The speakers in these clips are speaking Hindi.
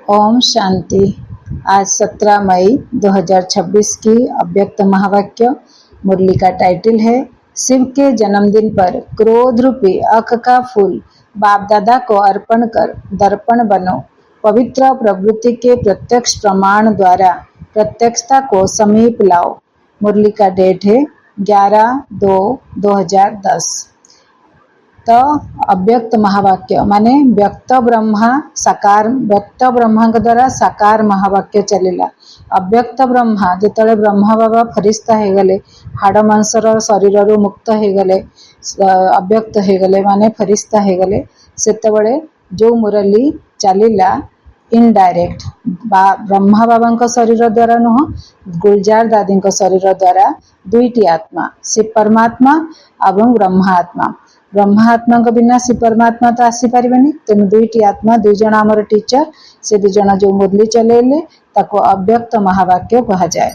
ओम शांति। आज 17 मई 2026 की अव्यक्त महावाक्य मुरली का टाइटल है शिव के जन्मदिन पर क्रोध रूपी अख का फूल बाप दादा को अर्पण कर दर्पण बनो। पवित्र प्रवृत्ति के प्रत्यक्ष प्रमाण द्वारा प्रत्यक्षता को समीप लाओ। मुरली का डेट है 11/2/2010। तो अव्यक्त महावाक्य माने व्यक्त ब्रह्मा साकार व्यक्त ब्रह्मा द्वारा साकार महावाक्य चलेला। अव्यक्त ब्रह्मा जेतले ब्रह्मा बाबा फरिश्ता हे गले हाड़ मांसर शरीर रु मुक्त हे गले अव्यक्त हे गले माने फरिश्ता हे गले सेतेबेले जो मुरली चलिला इनडायरेक्ट ब्रह्मा बाबा शरीर द्वारा नुह गुलजार दादी शरीर द्वारा दुईटी आत्मा शिव परमात्मा एवं ब्रह्मात्मा ब्रह्मात्मा बिना शिव परमात्मा तो आसी पारिबेनी। तेणु दुईटी आत्मा दुई जन आमर टीचर से दुई जन जो मुरली चलेले ताको अव्यक्त महावाक्य कहा जाए।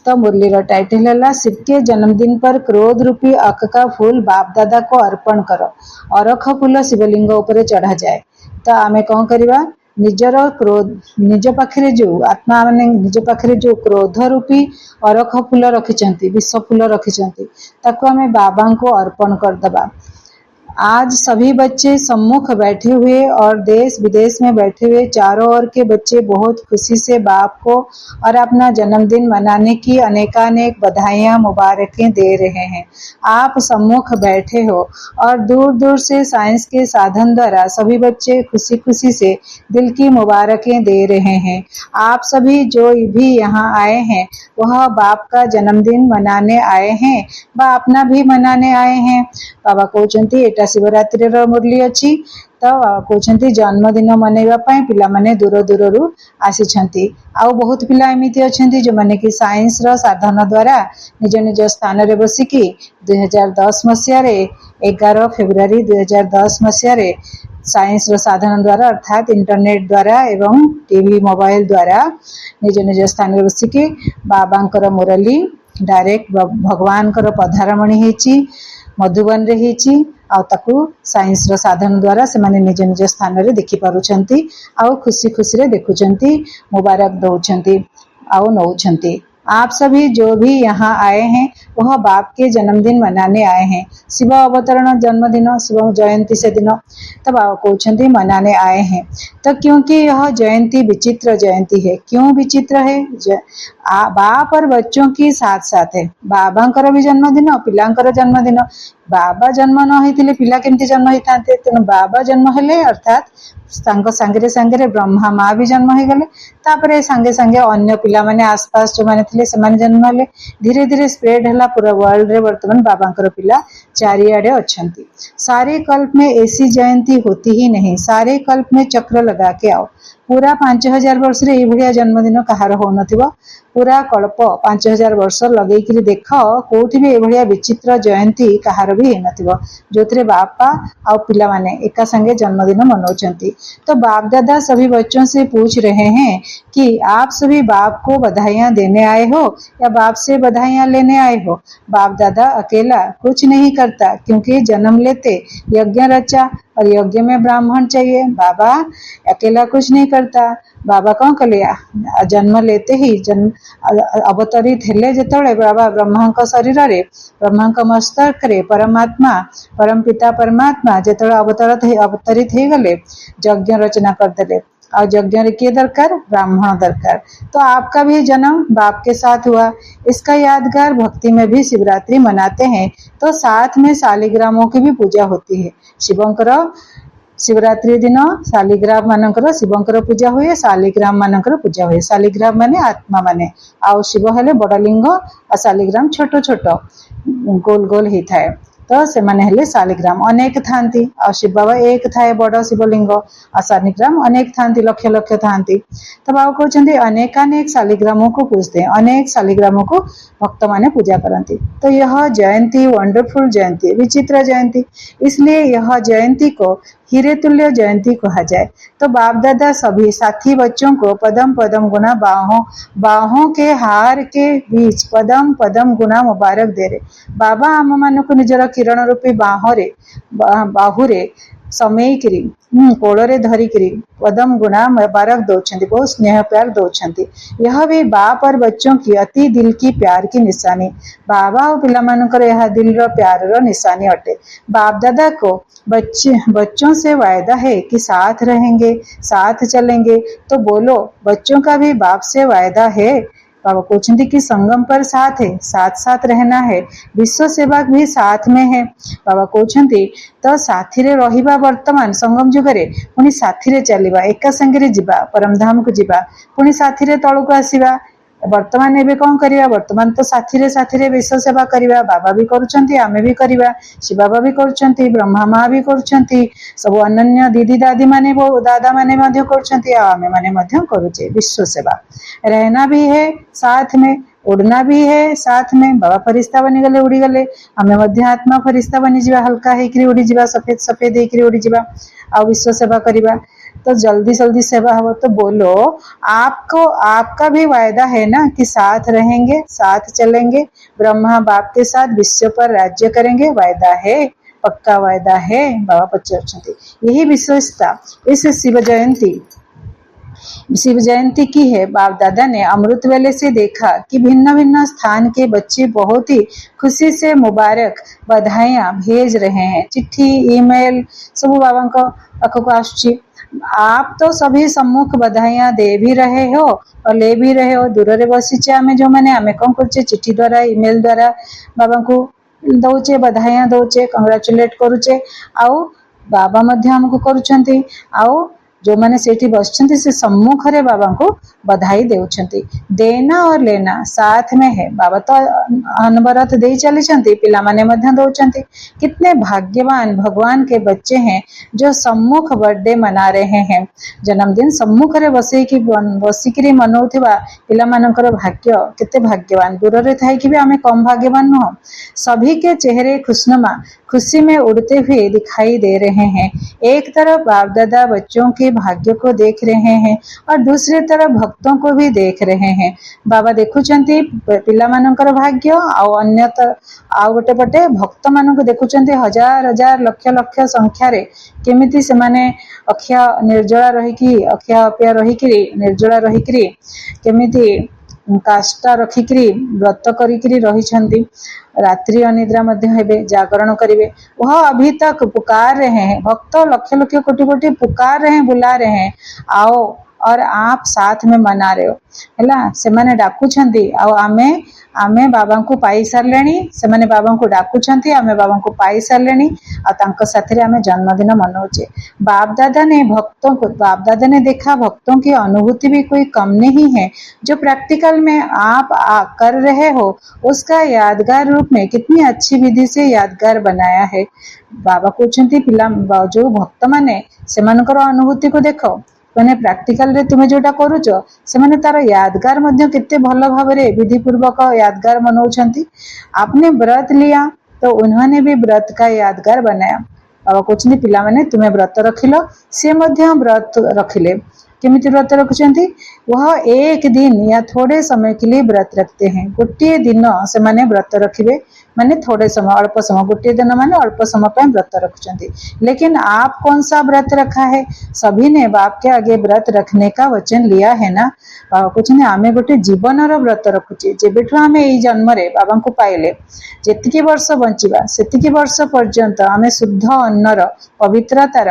तो मुरलीर टाइटल है शिव के जन्मदिन पर क्रोध रूपी अख का फूल बाप दादा को अर्पण करो। अरख फूल शिवलिंग उपरे चढ़ा जाए। तो आमे कौन करिबा निजर क्रोध निज पाखरे जो आत्मा माने निज पाखरे जो क्रोध रूपी अरख फूल रखिचंती विष फूल रखिचंती ताको आमे बाबा को अर्पण कर दबा। आज सभी बच्चे सम्मुख बैठे हुए और देश विदेश में बैठे हुए चारों ओर के बच्चे बहुत खुशी से बाप को और अपना जन्मदिन मनाने की अनेकानेक बधाइयां मुबारकें दे रहे हैं। आप सम्मुख बैठे हो और दूर दूर से साइंस के साधन द्वारा सभी बच्चे खुशी खुशी से दिल की मुबारकें दे रहे हैं। आप सभी जो भी यहाँ आए हैं वह बाप का जन्मदिन मनाने आए हैं व अपना भी मनाने आए हैं। बाबा कहते एटा शिवरात्रि मुरली अच्छी तो कहते जन्मदिन मनैबा पिला माने दूर दूर रु आसी आउ बहुत पिला एमती अच्छा जो मैंने कि साइंस रो साधन द्वारा निज निज स्थान रे बसिकी 2010 मसीह 11 फेब्रुआरी 2010 मसीह साइंस रो साधन द्वारा अर्थात इंटरनेट द्वारा एवं टीवी मोबाइल द्वारा निज निज स्थान रे बसिकी बाबांकर मुरली डायरेक्ट भगवान पधारमणी हेची मधुबन रे हेची आ ताकू साइंस रो साधन द्वारा से माने निज निज स्थान रे देखि पारुछंती आ खुशी खुशी रे देखुछंती मुबारक दउछंती आ नउछंती। आप सभी जो भी यहाँ आए हैं वह बाप के जन्मदिन मनाने आए हैं। शिव अवतरण जन्मदिन शिव जयंती से दिन तब आप कहते मनाने आए हैं। तो क्योंकि यह जयंती विचित्र जयंती है। क्यों विचित्र है? बाप और बच्चों की साथ साथ है। बाबांकर भी जन्मदिन पिलांकर जन्मदिन बाबा जन्म न होइतिले पिला केमती जन्म होइतांते। तेणु बाबा जन्म हेले अर्थात सांगे सांगे ब्रह्मा माँ भी जन्म हो गले तापरे सांगे सांगे अन्य पिला माने आसपास जो माने थिले से माने जन्म हेले धीरे धीरे स्प्रेड हला पूरा वर्ल्ड रे वर्तमान बाबांकर पिला चारियाडे अछंती। सारे कल्प में ऐसी जयंती होती ही नहीं। सारे कल्प में चक्र लगा के आओ। पूरा 5000 वर्ष रे एभलिया जन्मदिन कहार हो नथिबो। पूरा कल्प 5000 वर्ष लगेई कि देख कोठी भी एभलिया विचित्र जयंती कहार भी नथिबो जोतरे बापा आ पिला माने एका संगे जन्मदिन मनाउछंती। तो बाप दादा सभी बच्चों से पूछ रहे हैं कि आप सभी बाप को बधाइयां देने आए हो या बाप से बधाइयां लेने आए हो। बाप दादा अकेला कुछ नहीं करता क्योंकि जन्म लेते यज्ञ रचा और यज्ञ में ब्राह्मण चाहिए। बाबा अकेला कुछ नहीं करता। बाबा कौन कलिया जन्म लेते ही जन्म अवतरित हेले जेतले बाबा ब्रह्मा का शरीर रे ब्रह्मा का मस्तक रे परमात्मा परम पिता परमात्मा जेतले अवतरित हे गले यज्ञ रचना कर देले और यज्ञ रे के दरकार ब्राह्मण दरकार। तो आपका भी जन्म बाप के साथ हुआ। इसका यादगार भक्ति में भी शिवरात्रि मनाते हैं। तो साथ में शालिग्रामों की भी पूजा होती है। शिवंकर शिवरात्रि दिन शालिग्राम मानकर शिवंकर पूजा हुए शालिग्राम मानकर पूजा हुए। शालिग्राम माने आत्मा माने आ शिव हेले बड़ लिंग आ शालिग्राम छोट छोट गोल गोल ही थाए। तो से माने हेले शालिग्राम अनेक थांती आ शिव बाबा एक थाए बड़ शिवलिंग आ शालिग्राम अनेक थांती लक्ष लक्ष थांती। तो बाबा कहते अनेकानेक शालिग्रामों को पूजते हैं। अनेक शालिग्रामों को भक्त माने पूजा करती। तो यह जयंती वंडरफुल जयंती विचित्र जयंती इसलिए यह जयंती को हीरे तुल्य जयंती कहा जाए। तो बाप दादा सभी साथी बच्चों को पदम पदम गुना बाहों के हार के बीच पदम पदम गुना मुबारक दे रहे। बाबा आम मान को निजर किरण रूपी बाहुरे ସମେଇକିରି कोଳରେ धरिकिरी पदम गुणा मुबारक दौरान बहुत स्नेह प्यार दौरान। यह भी बाप और बच्चों की अति दिल की प्यार की निशानी। बाबा और पिला मानकर यह दिल रो प्यार रो निशानी अटे। बाप दादा को बच्चों से वायदा है कि साथ रहेंगे, साथ चलेंगे। तो बोलो, बच्चों का भी बाप से वायदा है? बाबा कहते कि संगम पर साथ है, साथ साथ रहना है। विश्व सेवा भी साथ में है। बाबा कहते तो साथी रे रहिबा वर्तमान संगम जुगरे पुणी साथी रे चलिबा, एका संगे जिबा परमधाम को जिबा, पुणी साथी रे तळକୁ आसीबा। वर्तमान एबे कौन करिया? वर्तमान तो साथी रे विश्व सेवा करिबा। बाबा भी करूछंती, आमे भी करिबा, शिव बाबा भी करूछंती, ब्रह्मा माँ भी करूछंती, सब अनन्य दीदी दादी माने दादा माने मध्य करूछंती, आमे माने मध्य करूचे विश्व सेवा। रहना भी है साथ में, उड़ना भी है साथ में। बाबा फरिश्ता बनी गले, उड़ी गले, हमें मध्य आत्मा फरिश्ता बनी जीवा, हल्का हेकरी उड़ी जीवा, सफेद सफेद हेकरी उड़ी जीवा, आ विश्व सेवा करिबा। तो जल्दी जल्दी सेवा हो। तो बोलो, आपको आपका भी वायदा है ना कि साथ रहेंगे, साथ चलेंगे, ब्रह्मा बाप के साथ विश्व पर राज्य करेंगे? वायदा है, पक्का वायदा है। बाबा पचार यही विशेषता इस शिव जयंती की है। बाप दादा ने अमृत वेले से देखा कि भिन्न भिन्न स्थान के बच्चे बहुत ही खुशी से मुबारक बधाइयां भेज रहे हैं। चिट्ठी, ईमेल सब बाबा को पाखक आसुची। आप तो सभी सम्मुख बधाइयां दे भी रहे हो और ले भी रहे हो। दूर रे बसीचे आमे जो माने आमे कौन करछे? चिट्ठी द्वारा, ईमेल द्वारा बाबा को दौचे, बधाइयां दौचे, कंग्रेचुलेट करूचे। आउ बाबा मध्य हमको करूछंती। आउ जो माने सेठी बसछंती से सम्मुख रे बाबा को बधाई देउछंती। देना और लेना साथ में है। बाबा तो अनवरत दे चली छंती, पिला माने मध्य दौचंती। कितने भाग्यवान भगवान के बच्चे हैं जो सम्मुख बर्थडे मना रहे हैं। जन्मदिन सम्मुख रे बसिकिरी मनौथिबा पिला मानकर भाग्य केते भाग्यवान। दूर रे थाई कि भी आमे कम भाग्यवान न हो। सभी के चेहरे खुशनुमा, खुशी में उड़ते हुए दिखाई दे रहे हैं। एक तरफ बाप दादा बच्चों के भाग्य को देख रहे हैं और दूसरी तरफ भक्तों को भी देख रहे हैं। बाबा देखुचंती पिला मानकर भाग्य, आउ गोटे पटे भक्त मानक देखुचंती हजार हजार लक्ष लक्ष संख्या रे केमिति से माने अक्षय निर्जला रहिकी, अक्षय अप्या रहिकी, निर्जला रहिकी केमिति काष्टा रखिकी व्रत करिकी रही। रात्रि अनिद्रा मध्य हेबे, जागरण करिवे। वह अभी तक पुकार रहे हैं। भक्त लक्ष लक्ष कोटि कोटि पुकार रहे हैं, बुला रहे हैं, आओ, और आप साथ में मना रहे हो हैला। से माने डाकुछंती, आउ आमे बाबा को पाई सारलेनी। से माने बाबा को डाकुछंती, आमे बाबा को पाई सारलेनी, आ तांको साथी रे आमे जन्मदिन मनाउचे। बाप दादा ने देखा भक्तों की अनुभूति भी कोई कम नहीं है। जो प्रैक्टिकल में आप कर रहे हो उसका यादगार रूप में कितनी अच्छी विधि से यादगार बनाया है। बाबा कहते पिला जो भक्त माने सेमानकर अनुभूति को देखो, मैंने प्रैक्टिकल रे तुमे जोटा करूच से माने तार यादगार मध्य केते भल भावरे विधि पूर्वक यादगार मनाउछंती। आपने व्रत लिया तो उन्होंने भी व्रत का यादगार बनाया। बाबा कहते पिला माने तुमे व्रत रखिलो, से मध्य व्रत रखिले। केमिति व्रत रखुचंती? वह एक दिन या थोड़े समय के लिए व्रत रखते हैं। गोटे दिन से माने व्रत रखिबे, माने थोड़े समय, अल्प समय। गोटे दिन माने अल्प समय पे व्रत रखुचंती। लेकिन आप कौन सा व्रत रखा है? सभी ने बाप के आगे व्रत रखने का वचन लिया है ना। बाबा कहते आमे गोटे जीवन रो व्रत रखुचे। जेबेठु आमे एई जन्म रे बाबा को पाइले, जेतिकी वर्ष बंचिबा सेतिकी वर्ष पर्यंत आमे शुद्ध अन्नर पवित्रतार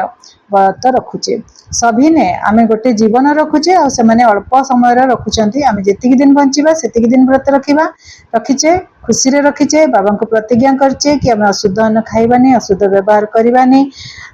व्रत रखुचे। सभी ने आमे गोटे जीवन रखुचे और से माने अल्प समय रखुचंती। आमे जेतिकी दिन बंचिबा सेतिकी दिन व्रत रखिचे, खुशी रे रखिचे। बाबा को प्रतिज्ञा करचे कि आमे अशुद्ध अन्न खाइबानी, अशुद्ध व्यवहार करिबानी,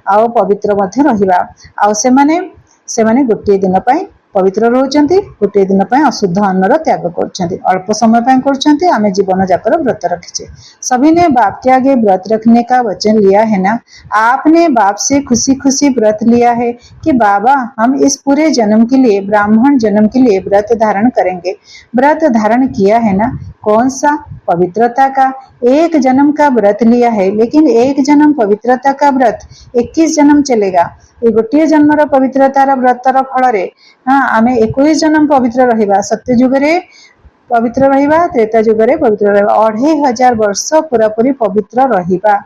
आउ पवित्र मध्य रहिबा। आउ से माने गोटे दिन पई पवित्र रहउचंती, गोटे दिन पई अशुद्ध अन्नर त्याग करछंती, अल्प समय पई करछंती। आमे जीवन जाकर व्रत रखिचे। सभी ने बाप के आगे व्रत रखने का वचन लिया है ना। आपने बाप से खुशी खुशी व्रत लिया है कि बाबा हम इस पूरे जन्म के लिए, ब्राह्मण जन्म के लिए व्रत धारण करेंगे। व्रत धारण किया है ना। कौन सा? पवित्रता का। एक जन्म का व्रत लिया है, लेकिन एक जन्म पवित्रता का व्रत 21 जन्म चलेगा। ये गोटे जन्मर पवित्रतार व्रतर फल रे आमे 21 जन्म पवित्र रहिबा। सत्य जुग रे पवित्र रहिबा, त्रेता जुगरे पवित्र रहिबा, 2500 वर्ष पूरापूरी पवित्र रहिबा,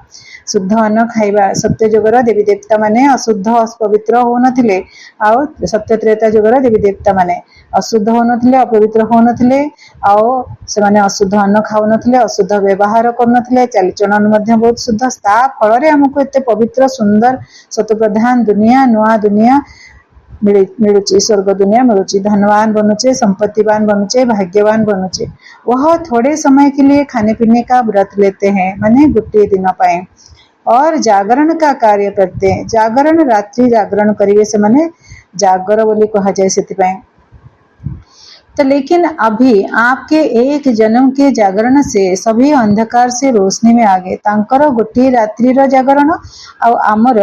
शुद्ध अन्न खाइबा। सत्य जुगर देवी देवता माने अशुद्ध अपवित्र होनथिले, आउ सत्य त्रेता जुगर देवी देवता माने अशुद्ध होनथिले, अपवित्र होनथिले, आउ से माने अशुद्ध अन्न खाउनथिले, अशुद्ध व्यवहार करनथिले, चलचलन मध्ये बहुत शुद्ध। ता फଳରେ हमको एते पवित्र सुंदर सतप्रधान दुनिया, नुआ दुनिया मिलुची, स्वर्ग दुनिया मिलुची, धनवान बनुचे, संपत्तिवान बनुचे, भाग्यवान बनुचे। वह थोड़े समय के लिए खाने पीने का व्रत लेते हैं, माने गोटे दिन पाए, और जागरण का कार्य करते हैं। जागरण रात्रि जागरण करिए से माने जागर बोली कहा जाए सेतिपाए। तो लेकिन अभी आपके एक जन्म के जागरण से सभी अंधकार से रोशनी में आ गए। तांकर गोटे रात्रिर जागरण आउ आमर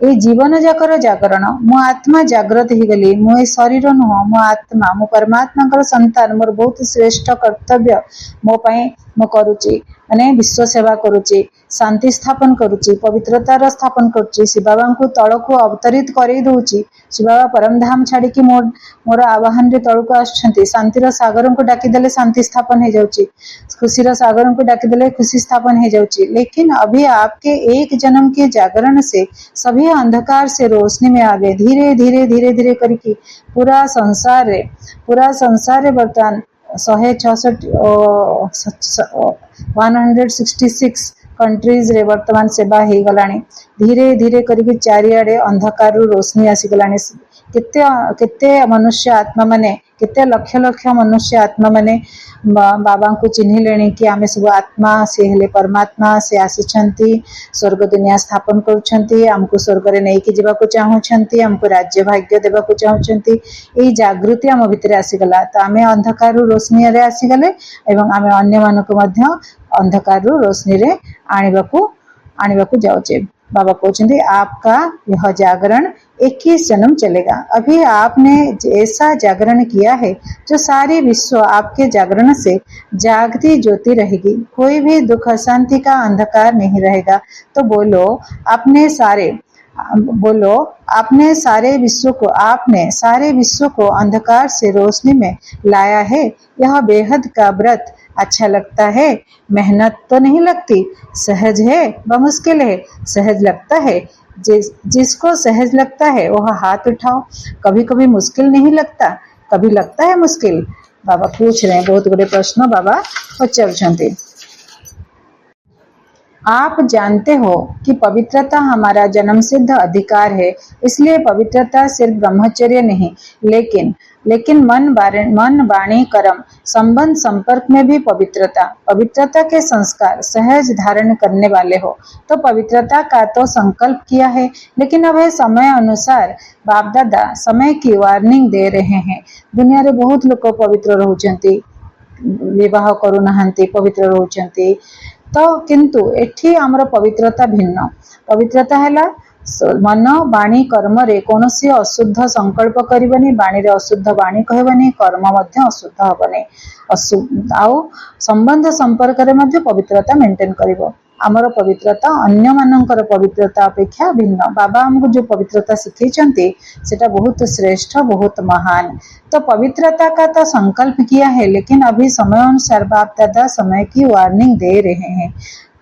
ए जीवन जाकर जागरण। मो आत्मा जागृत ही गली, मो ए शरीर नुह, मो आत्मा, मो परमात्मा संतान, मोर बहुत श्रेष्ठ कर्तव्य मो पाए मो करुची, माने विश्व सेवा करुची, शांति स्थापन करुची, पवित्रतार स्थापन करुची, शिव बाबा को तलको अवतरित करई दउची। शिव बाबा परम धाम छाड़ी कि मोर आवाहन रे तलको आछंती। शांतिर सागर को डाकी देले शांति स्थापन हो जाउची, खुशीर सागर को डाकी देले खुशी स्थापन हो जाउची। लेकिन अभी आपके एक जन्म के जागरण से सभी अंधकार से रोशनी में आ गए। धीरे धीरे धीरे धीरे करके पूरा संसार रे वर्तमान 166 कंट्रीज रे वर्तमान सेवा हो गलानी। धीरे धीरे करके चारिआडे अंधकार रोशनी आसी गलानी। केते मनुष्य आत्मा माने, केते लक्ष लक्ष मनुष्य आत्मा माने बाबा को चिन्ह लेनी कि आमे सब आत्मा, से हेले परमात्मा, से आसीछंती, स्वर्ग दुनिया स्थापन करूछंती, हमको स्वर्ग रे नै कि जीवा को चाहूछंती, हमको राज्य भाग्य देबा को चाहूछंती। एई जागृति हम भितरे आसी गला, तो आमे अंधकार रोशनी रे आसी गले एवं आमे अन्य मानको मध्य अंधकार रोशनी रे आनिबाकू जाउचे। बाबा कहते आपका यह जागरण 21 जन्म चलेगा। अभी आपने ऐसा जागरण किया है जो सारी विश्व आपके जागरण से जागती ज्योति रहेगी। कोई भी दुख अशांति का अंधकार नहीं रहेगा। तो बोलो आपने सारे विश्व को अंधकार से रोशनी में लाया है। यह बेहद का व्रत अच्छा लगता है, मेहनत तो नहीं लगती, सहज है व मुश्किल है। सहज लगता है, जिसको सहज लगता है वह हाथ उठाओ। कभी कभी मुश्किल नहीं लगता, कभी लगता है मुश्किल। बाबा पूछ रहे हैं, बहुत बड़े प्रश्न बाबा पचारुछंती। आप जानते हो कि पवित्रता हमारा जन्म सिद्ध अधिकार है। इसलिए पवित्रता सिर्फ ब्रह्मचर्य नहीं, लेकिन मन वाणी कर्म संबंध संपर्क में भी पवित्रता के संस्कार सहज धारण करने वाले हो। तो पवित्रता का तो संकल्प किया है, लेकिन अब है समय अनुसार बाप दादा समय की वार्निंग दे रहे हैं। दुनिया रे बहुत लोग पवित्र रहउचंती, विवाह करू नहांती, पवित्र रहउचंती। तो किंतु एठी हमर पवित्रता भिन्न। पवित्रता हैला मन वाणी कर्म रे कोनोसी अशुद्ध संकल्प करिबनी, वाणी रे अशुद्ध वाणी कहबनी, कर्म मध्य अशुद्ध हबनी। आउ संबंध संपर्क रे मध्य पवित्रता मेंटेन करिवो। आमर पवित्रता अन्य मानकर पवित्रता अपेक्षा भिन्न। बाबा हमको जो पवित्रता सिखाइछंती सेटा बहुत श्रेष्ठ, बहुत महान। तो पवित्रता का तो संकल्प किया है, लेकिन अभी समय अनुसार बाप दादा समय की वार्निंग दे रहे हैं।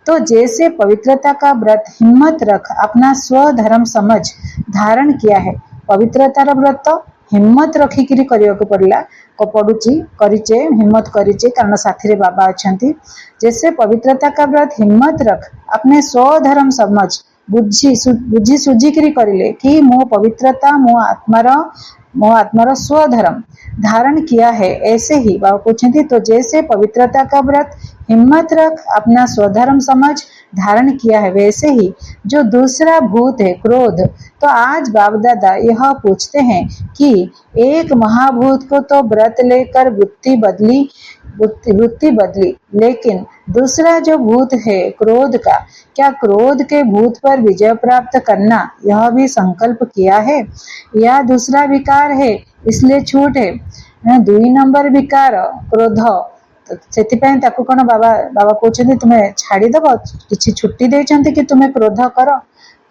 तो जैसे पवित्रता का व्रत हिम्मत रख अपना स्वधर्म समझ धारण किया है। पवित्रतार व्रत हिम्मत रखिकी करने पड़ला को पड़ुची करिचे, हिम्मत करिचे कारण साथी रे बाबा अछंती। जैसे पवित्रता का व्रत हिम्मत रख अपने स्वधर्म समझ बुझी सुझी करिले कि मो पवित्रता मो आत्मार स्वधर्म धारण किया है। ऐसे ही बाबा पूछती, तो जैसे पवित्रता का व्रत हिम्मत रख अपना स्वधर्म समझ धारण किया है, वैसे ही जो दूसरा भूत है क्रोध। तो आज बाप दादा यह पूछते हैं कि एक महाभूत को तो व्रत लेकर वृत्ति बदली, लेकिन दूसरा जो भूत है क्रोध का, क्या क्रोध के भूत पर विजय प्राप्त करना यह भी संकल्प किया है, या दूसरा विकार है इसलिए छूट है? 2 नंबर विकार क्रोध। सेतिपैं ताकु कोन बाबा कहउछन्ती तुमे छाड़ी दबो, किछि छुट्टी देछन्ती कि तुमे क्रोध कर।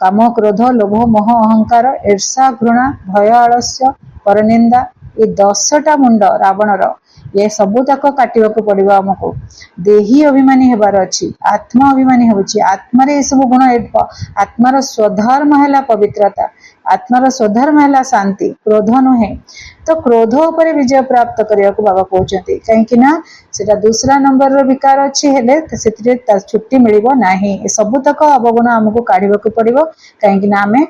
काम क्रोध लोभ मोह अहंकार ईर्षा घृणा भय आलस्य परनिंदा, ये 10टा मुंड रावणर, ये सबू तक काटिबा को पड़िबो हमको देही अभिमानी हेबार अछि आत्मा अभिमानी होछि आत्मा रे सब गुण आत्मार स्वधर्म हैला पवित्रता आत्मार स्वधर्म हैला शांति क्रोध नुहे तो क्रोध उपरे विजय प्राप्त करिया को बाबा कहउचंती काहेकि ना सेटा दूसरा नंबर रो विकार अछि हेले सेतिरे छुट्टी मिलिबो नाही ए सब तक अवगुण हमको काढिबा को पड़िबो काहेकि ना आमे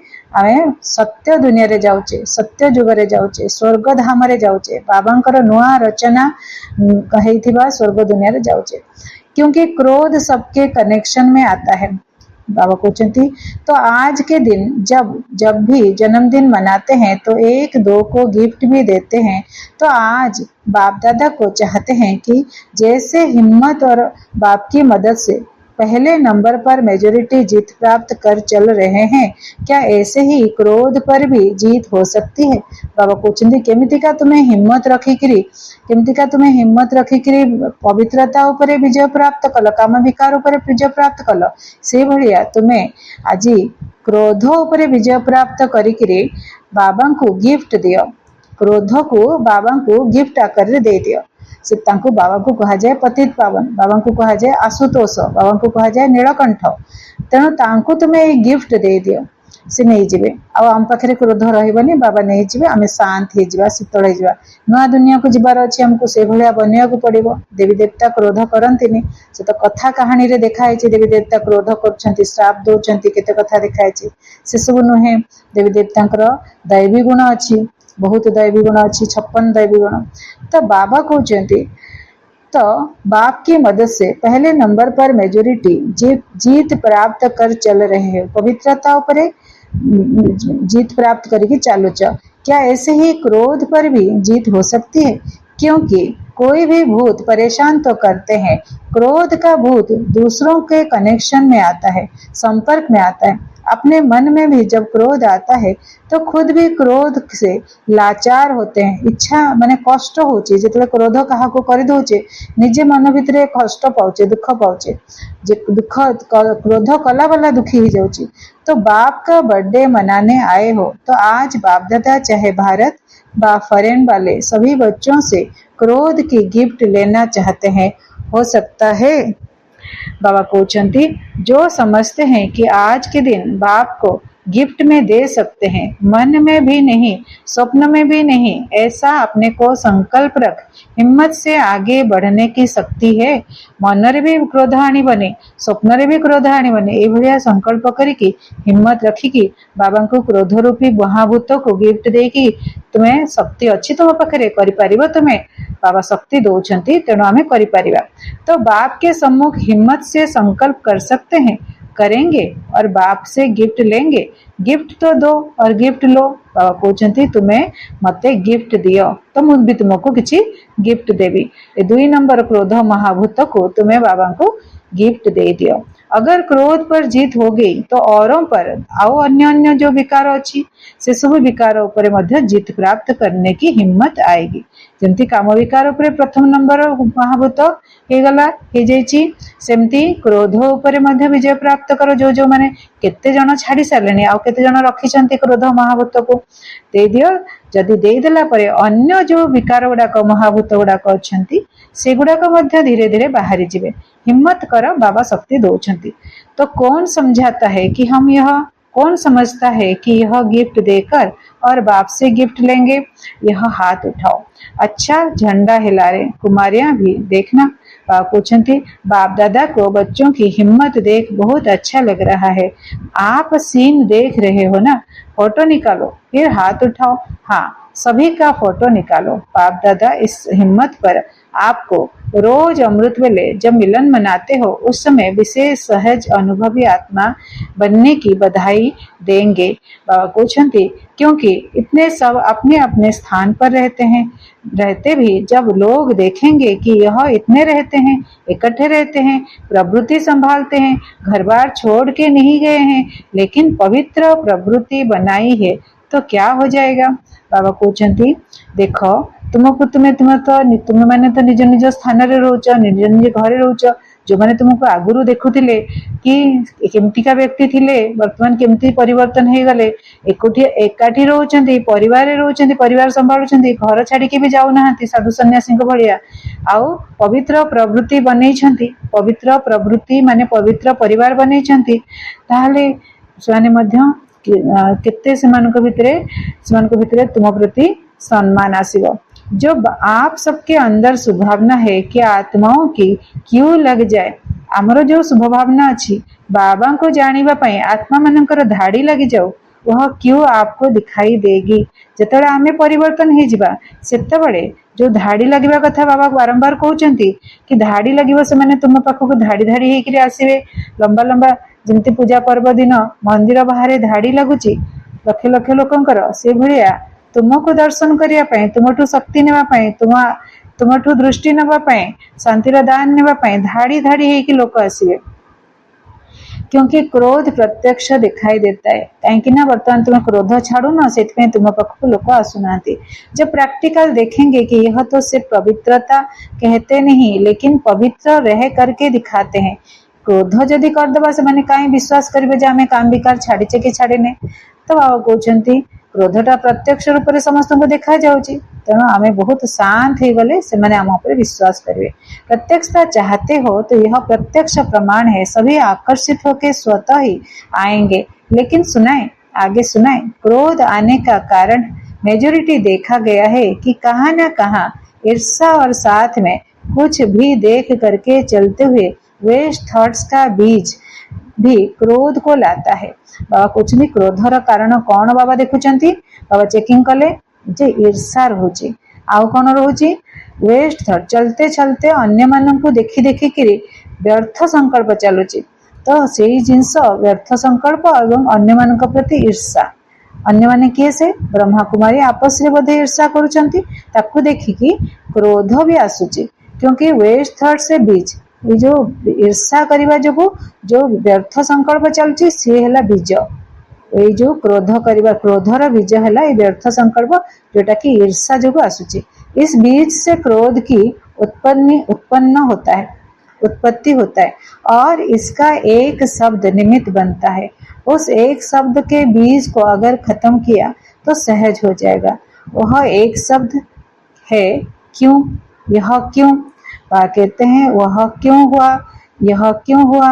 सत्य दुनिया रे जाउचे सत्य जुग रे जाउचे स्वर्ग धाम रे जाउचे बाबांकर नुआ रचना कहिथिबा स्वर्ग दुनिया रे जाउचे क्योंकि क्रोध सबके कनेक्शन में आता है बाबा कहते तो आज के दिन जब जब भी जन्मदिन मनाते हैं तो एक दो को गिफ्ट भी देते हैं तो आज बाप दादा को चाहते हैं कि जैसे हिम्मत और बाप की मदद से पहले नंबर पर मेजोरिटी जीत प्राप्त कर चल रहे हैं क्या ऐसे ही क्रोध पर भी जीत हो सकती है बाबा कहते केमितिका तुम्हें हिम्मत रखिकरी केमितिका तुम्हें हिम्मत रखिकरी पवित्रता उपरे विजय प्राप्त कल काम विकार उपरे विजय प्राप्त कल से भलिया तुम्हें आज क्रोध उपरे विजय प्राप्त करिकरी बाबा को गिफ्ट दियो क्रोध को बाबा को गिफ्ट आकर दे दियो से तांको बाबा को कहा जाए पतित पावन बाबा को कहा जाए आशुतोष बाबा को कहा जाए नीलकंठ तेणु तांको तुम्हें गिफ्ट दे दियो से नहीं जिवे आम पाखे क्रोध रही बाबा नहीं जिवे आम शांत हो शीतल हो नुआ दुनिया को जीवार अच्छे हमको से भाया बनवा को पड़ो देवी देवता क्रोध करती से तो कथा कहानी रे देखाई देवी देवता क्रोध कर श्राप दौरान केते कथा देखाई से सब नुहे देवी देवता दैवी गुण अच्छी बहुत दैवी गुण अच्छी 56 दैवी गुण तो बाबा कहते तो बाप की मदद से पहले नंबर पर मेजोरिटी जीत प्राप्त कर चल रहे हैं पवित्रता उपरे जीत प्राप्त करके चालुच क्या ऐसे ही क्रोध पर भी जीत हो सकती है क्योंकि कोई भी भूत परेशान तो करते हैं क्रोध का भूत दूसरों के कनेक्शन में आता है संपर्क में आता है अपने मन में भी जब क्रोध आता है तो खुद भी क्रोध से लाचार होते हैं इच्छा माने कष्ट होचे जेतले क्रोध काहा को करि दोचे निजे मन भितरे कष्ट पाउचे दुख पाउचे जे दुख क्रोध कला वाला दुखी ही जाउची तो बाप का बर्थडे मनाने आए हो तो आज बाप दादा चाहे भारत बा फॉरेन वाले सभी बच्चों से क्रोध की गिफ्ट लेना चाहते हैं हो सकता है बाबा कहते जो समझते हैं कि आज के दिन बाप को गिफ्ट में दे सकते हैं मन में भी नहीं स्वप्न में भी नहीं ऐसा अपने को संकल्प रख हिम्मत से आगे बढ़ने की शक्ति है मन रे भी क्रोध आनी बने स्वप्न रे भी क्रोध आनी बने ए भलिया संकल्प करिकी हिम्मत रखिकी बाबा को क्रोध रूपी महाभूत को गिफ्ट देकी तुम्हें शक्ति अच्छी तुम पाखे कर तुम्हें बाबा शक्ति दौरान तेणु आम कर तो बाप के सम्मुख हिम्मत से संकल्प कर सकते हैं करेंगे और बाप से गिफ्ट लेंगे गिफ्ट तो दो और गिफ्ट लो बाबा कहते तुम्हें मते गिफ्ट दियो तो मुझे भी तुमको किसी गिफ्ट देवी ए 2 नंबर क्रोध महाभूत को तुम्हें बाबा को गिफ्ट दे दियो अगर क्रोध पर जीत हो गई तो औरों पर आओ अन्य अन्य जो विकार अच्छी से सब विकार उपरे मध्य जीत प्राप्त करने की हिम्मत आएगी जमती काम विकार उपरे प्रथम नंबर महाभूत हे गला हे जाईची सेमती क्रोध उपरे मध्य विजय प्राप्त करो जो जो माने केते जन छाड़ी सारे आउ केते जन रखिछंती क्रोध महाभूत को दे दियो जदि दे देला परे अन्य जो विकार गुड़ाक महाभूत गुड़ाक अच्छंती से गुड़ाक मध्य धीरे धीरे बाहरी जिवे हिम्मत कर बाबा शक्ति दौरान तो कौन समझाता है कि हम यह कौन समझता है कि यह गिफ्ट देकर और बाप से गिफ्ट लेंगे यह हाथ उठाओ अच्छा झंडा हिला रहे कुमारियां भी देखना बाप पूछती बाप दादा को बच्चों की हिम्मत देख बहुत अच्छा लग रहा है आप सीन देख रहे हो ना फोटो निकालो फिर हाथ उठाओ हाँ सभी का फोटो निकालो बाप दादा इस हिम्मत पर आपको रोज अमृत वेले जब मिलन मनाते हो उस समय विशेष सहज अनुभवी आत्मा बनने की बधाई देंगे बाबा पूछती क्योंकि इतने सब अपने अपने स्थान पर रहते भी जब लोग देखेंगे कि यह इतने रहते हैं इकट्ठे रहते हैं प्रवृत्ति संभालते हैं घर बार छोड़ के नहीं गए हैं लेकिन पवित्र प्रवृत्ति बनाई है तो क्या हो जाएगा बाबा कहते देखो तुमको तुम्हें तो निज निज स्थान रे रोच निज निज घरे रोच जो मैंने तुमको आगुरु देखुथिले कि केमतिका व्यक्ति थिले वर्तमान केमती परिवर्तन हो गले एकाठी रोचंती परिवार रोचंती परिवार संभाळुचंती घर छाड़ी भी जाऊ नाहांती साधु सन्यासी भलिया आउ पवित्र प्रवृत्ति बनैछंती पवित्र प्रवृत्ति माने पवित्र परिवार बनैछंती ताहले सेमाने मध्य केते सेमानक भितरे तुम प्रति सम्मान आसीबो। जो आप सबके अंदर स्वभावना है कि आत्माओं की क्यों लग जाए आमर जो स्वभावना अच्छी बाबा को जानिबा पई आत्मा मानकर धाड़ी लगी जाऊ वह क्यों आपको दिखाई देगी जेतबेले आमे परिवर्तन हो जिबा सेतबेले जो धाड़ी लगिबा कथा बाबा बारंबार कहउचंती कि धाड़ी लगिबो से माने तुम पाखक धाड़ी धाड़ी हेकि आसीबे लंबा लंबा जेमती पूजा पर्व दिन मंदिर बाहर धाड़ी लगुची लक्ष लक्ष लोकंकर से भलिया तुमको दर्शन करिया पई तुमठु शक्ति नेबा पई तुमठु दृष्टि नेबा पई शांतिर दान नेबा पई धाड़ी धाड़ी हेकि लोक आसीबे क्योंकि क्रोध प्रत्यक्ष दिखाई देता है कहीं ना वर्तमान तुम क्रोध छाड़ू ना से तुम पाखक लोक आसुना जब प्रैक्टिकल देखेंगे कि यह तो सिर्फ पवित्रता कहते नहीं लेकिन पवित्र रह करके दिखाते हैं क्रोध जदि करदबा से माने काई विश्वास करिवे जे आमे काम विकार छाड़ीचे कि छाड़ीने तो बाबा कहउचंती क्रोधटा प्रत्यक्ष रूप से समस्त को देखा जाउची तेणु आमे बहुत शांत हो गले से माने आम ऊपर विश्वास करिवे प्रत्यक्षता चाहते हो तो यह प्रत्यक्ष प्रमाण है सभी आकर्षित होकर स्वतः ही आएंगे लेकिन सुनाए आगे सुनाए क्रोध आने का कारण मेजोरिटी देखा गया है कि कहाँ न कहाँ ईर्ष्या और साथ में कुछ भी देख करके चलते हुए वेस्ट थॉट्स का बीज भी क्रोध को लाता है बाबा कुछ भी क्रोधर कारण कौन बाबा देखुचंती बाबा चेकिंग कले जे ईर्ष्या रोचे आउ कौन रोचे वेस्ट थॉट चलते चलते अन्य मानन को देखी देखी किरी व्यर्थ संकल्प चलुची तो सेही जिंस व्यर्थ संकल्प एवं अन्य मानक प्रति ईर्ष्या अन्य माने किए से ब्रह्मा कुमारी आपस रे बोधे ईर्ष्या करूचंती ताकू देखिकी क्रोध भी आसुची क्योंकि वेस्ट थॉट से बीज ये जो ईर्ष्या करबा जो व्यर्थ संकल्प चलची सी हैला बीज ये जो क्रोध करबा क्रोधर बीज हैला ये व्यर्थ संकल्प जोटा कि ईर्ष्या जो आसुची इस बीज से क्रोध की उत्पत्ति होता है और इसका एक शब्द निमित्त बनता है उस एक शब्द के बीज को अगर खत्म किया तो सहज हो जाएगा वह एक शब्द है क्यों यह क्यों कहते हैं वह क्यों हुआ यह क्यों हुआ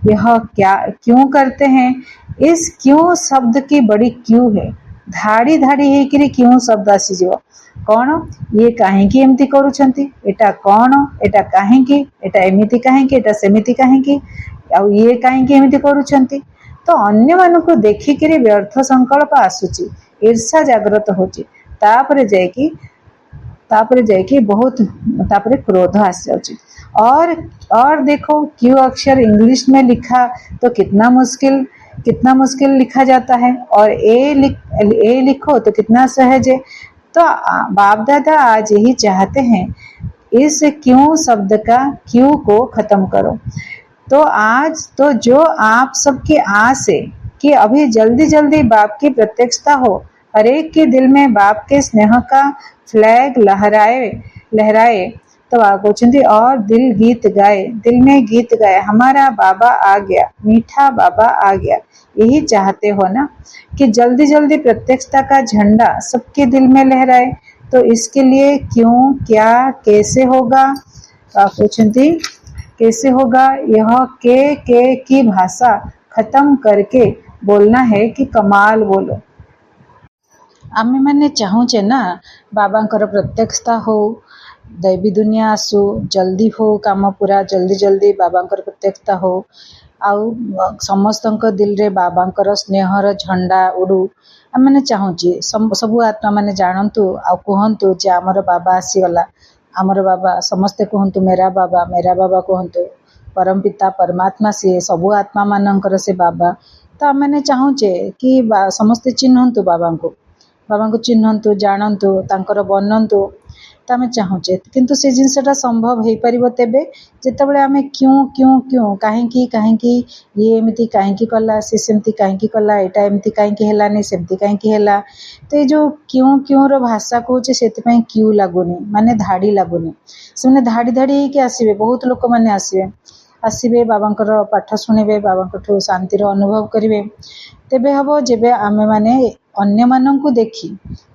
यह क्या क्यों करते हैं इस क्यों शब्द की बड़ी क्यों है धाड़ी धाड़ी है कि क्यों शब्द आसीजिव कौन ये काहेकि एमती करूछंती एटा कौन एटा काहेकि एटा एमिति काहेकि एटा सेमिति काहेकि आ ये काहेकि एमिति करूछंती तो अन्य मानक देखिकरी व्यर्थ संकल्प आसुची ईर्ष्या जागृत होची तापरे जायकी बहुत तापरे क्रोध आस जाउची और देखो क्यू अक्षर इंग्लिश में लिखा तो कितना मुश्किल लिखा जाता है और ए लिखो तो कितना सहज है तो बाप दादा आज यही चाहते हैं इस क्यों शब्द का क्यों को खत्म करो तो आज तो जो आप सबकी आस है कि अभी जल्दी जल्दी बाप की प्रत्यक्षता हो हर एक के दिल में बाप के स्नेह का फ्लैग लहराए तो आगोचंदी और दिल में गीत गाए हमारा बाबा आ गया मीठा बाबा आ गया यही चाहते हो ना कि जल्दी जल्दी प्रत्यक्षता का झंडा सबके दिल में लहराए तो इसके लिए क्यों क्या कैसे होगा आगोचंदी कैसे होगा यह के की भाषा खत्म करके बोलना है कि कमाल बोलो आमे माने चाहूचे ना बाबांकर प्रत्यक्षता हो दैवी दुनिया आसू जल्दी हो काम पूरा जल्दी जल्दी बाबांकर प्रत्यक्षता हो आउ समस्तंक दिल रे बाबांकर स्नेहर झंडा उड़ू आम मैंने चाहूचे सबू आत्मा मैंने जानतु आ कहतु जे आमर बाबा आसीगला आमर बाबा समस्ते कहतु मेरा बाबा कहतु परम पिता परमात्मा सी सबू आत्मा मानकर से बाबा तो आम मैंने चाहूचे कि समस्ते चिन्हतु बाबा को चिन्हतु जानतु तांकर बनतु तो आम चाहूचे किंतु से जिनसटा संभव हो पार तेबे जितेबाला आम क्यों क्यों क्यों कहीं ये एमती कहीं कला सी सेमती कहीं कला एटा एमती कहीं हेलानी सेमती कहीं हेला तो ये जो क्यों क्यों रो भाषा कहूचे से क्यों लगुनि माने धाड़ी लगुनि से धाड़ी धाड़ी होके आसबे बहुत लोक मैंने आसबे आसबे बाबांकर पाठ शुणिबे बाबांकठू शांतिर अनुभव करेंगे तेबे हम जेबे आमे माने अन्य माननकु देखी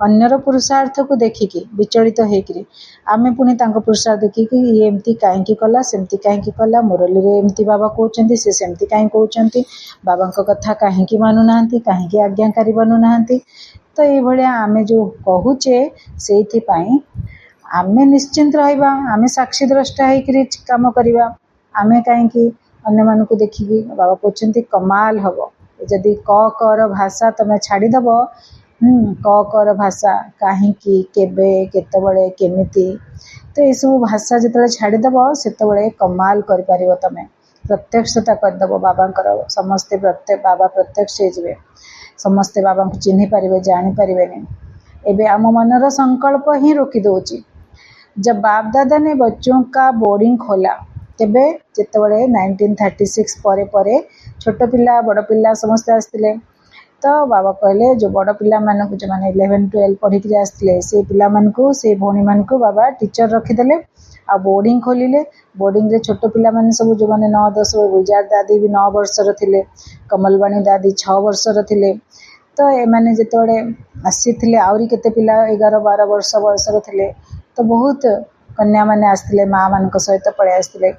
अन्यर पुरुषार्थ को देखिकी विचलित होकरी आमे पुणी तांको पुरुषार्थ देखिकी ये एमती कहीं कला सेमती कहीं कला मुरली रे एमती बाबा कहते से सेमती कहीं कहते बाबांक कथा कहीं मानुना कहीं आज्ञाकारी बनूना तो ये आमे जो कहूचे से आमे निश्चिंत रहिबा आमे साक्षी द्रष्टा होकरी काम करवा आमे कहीं अन्य मानक देखिकी बाबा कहते कमाल हम जदि क कर भाषा तमें छाड़ीदब क कर भाषा कहीं केबे केतबळे केमिति तो ये सब भाषा जिते छाड़ीदब से कमाल कर तमें प्रत्यक्षता करदेव बाबांकर समस्ते प्रत्येक बाबा प्रत्यक्ष हो समस्ते बाबा को चिन्ह पारे जानीपारे एवं आम मनर संकल्प ही रोकी दौची। जब बाप दादा ने बच्चों का बोर्डिंग खोला तेबे जितेबले 1936 परे परे छोट पिला बड़ पिला समस्ते आसते तो बाबा कहले जो बड़ पिला मानक जो मैंने 11-12 पढ़ी आसते से पिला मानकु से भौणी मानकु बाबा टीचर रखीदे आ बोर्डिंग खोलिले बोर्डिंग रे छोट पिला माने सब जो मैंने 9-10 गुजार दादी भी 9 वर्षर थिले कमलवाणी दादी 6 वर्षर थिले तो एमाने जितेबले आसी आउरी केते पिला 11-12 वर्ष बयसर थिले तो बहुत कन्या माने आसते माँ मान सहित पड़े आसते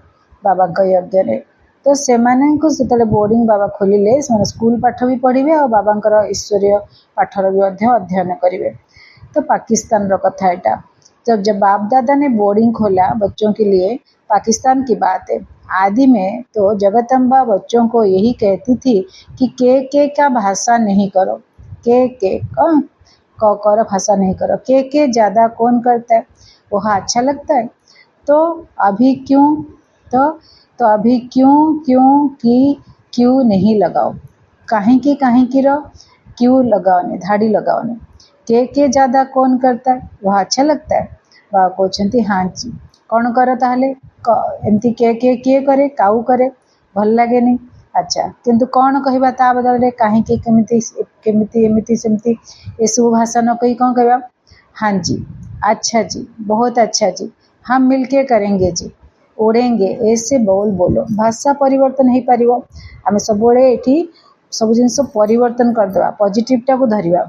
बाबा यज्ञ तो से जो बोर्डिंग बाबा खोलिले स्कूल पाठ भी पढ़े और बाबांकर ईश्वरीय पाठर भी अध्ययन करेंगे। तो पाकिस्तान कथा यहाँ जब बाप दादा ने बोर्डिंग खोला बच्चों के लिए पाकिस्तान की बात है आदि में तो जगदम्बा बच्चों को यही कहती थी कि के का भाषा नहीं करो के कर भाषा नहीं करो के ज़्यादा कौन करता है वह अच्छा लगता है तो अभी क्यों तो अभी क्यों नहीं लगाओ कहीं की रो क्यों लगाओने धाड़ी लगाओने के ज़्यादा कौन करता है वह अच्छा लगता है बाबा कहते हाँ जी कौन कर ताहले एमती किए करे काऊ करे भल लगे नहीं अच्छा किंतु कौन कहवा ता बदल रे कहीं केमिति एमिति सेमती ये सब भाषा न कही कौन कहवा हाँ जी अच्छा जी बहुत अच्छा जी हम मिलके करेंगे जी उड़ेंगे ऐसे बोलो भाषा परिवर्तन हो पार आम सब सब जिन परिवर्तन करदे पॉजिटिवटा को धरिया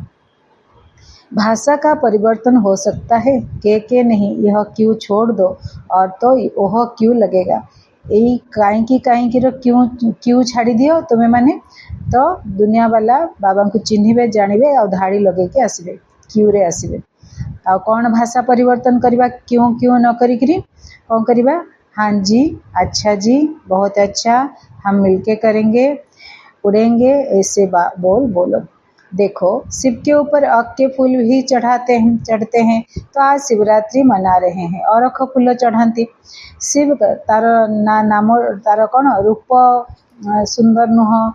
भाषा का परिवर्तन हो सकता है के नहीं यह क्यों छोड़ दो और तो वह क्यों लगेगा यही कहीं क्यों छाड़ी दियो तुम्हें माने तो दुनिया वाला बाबा को चिन्हे जानवे और धाड़ी लगे के आसबे क्यों रे आसबे आ कौन भाषा परिवर्तन करवा क्यों न करी कौन करवा हाँ जी अच्छा जी बहुत अच्छा हम मिलके करेंगे उड़ेंगे ऐसे बोलो देखो शिव के ऊपर अख के फूल भी चढ़ते हैं तो आज शिवरात्रि मना रहे हैं और अख फूल चढ़ाती शिव तार ना नाम तार कौन रूप सुंदर नुह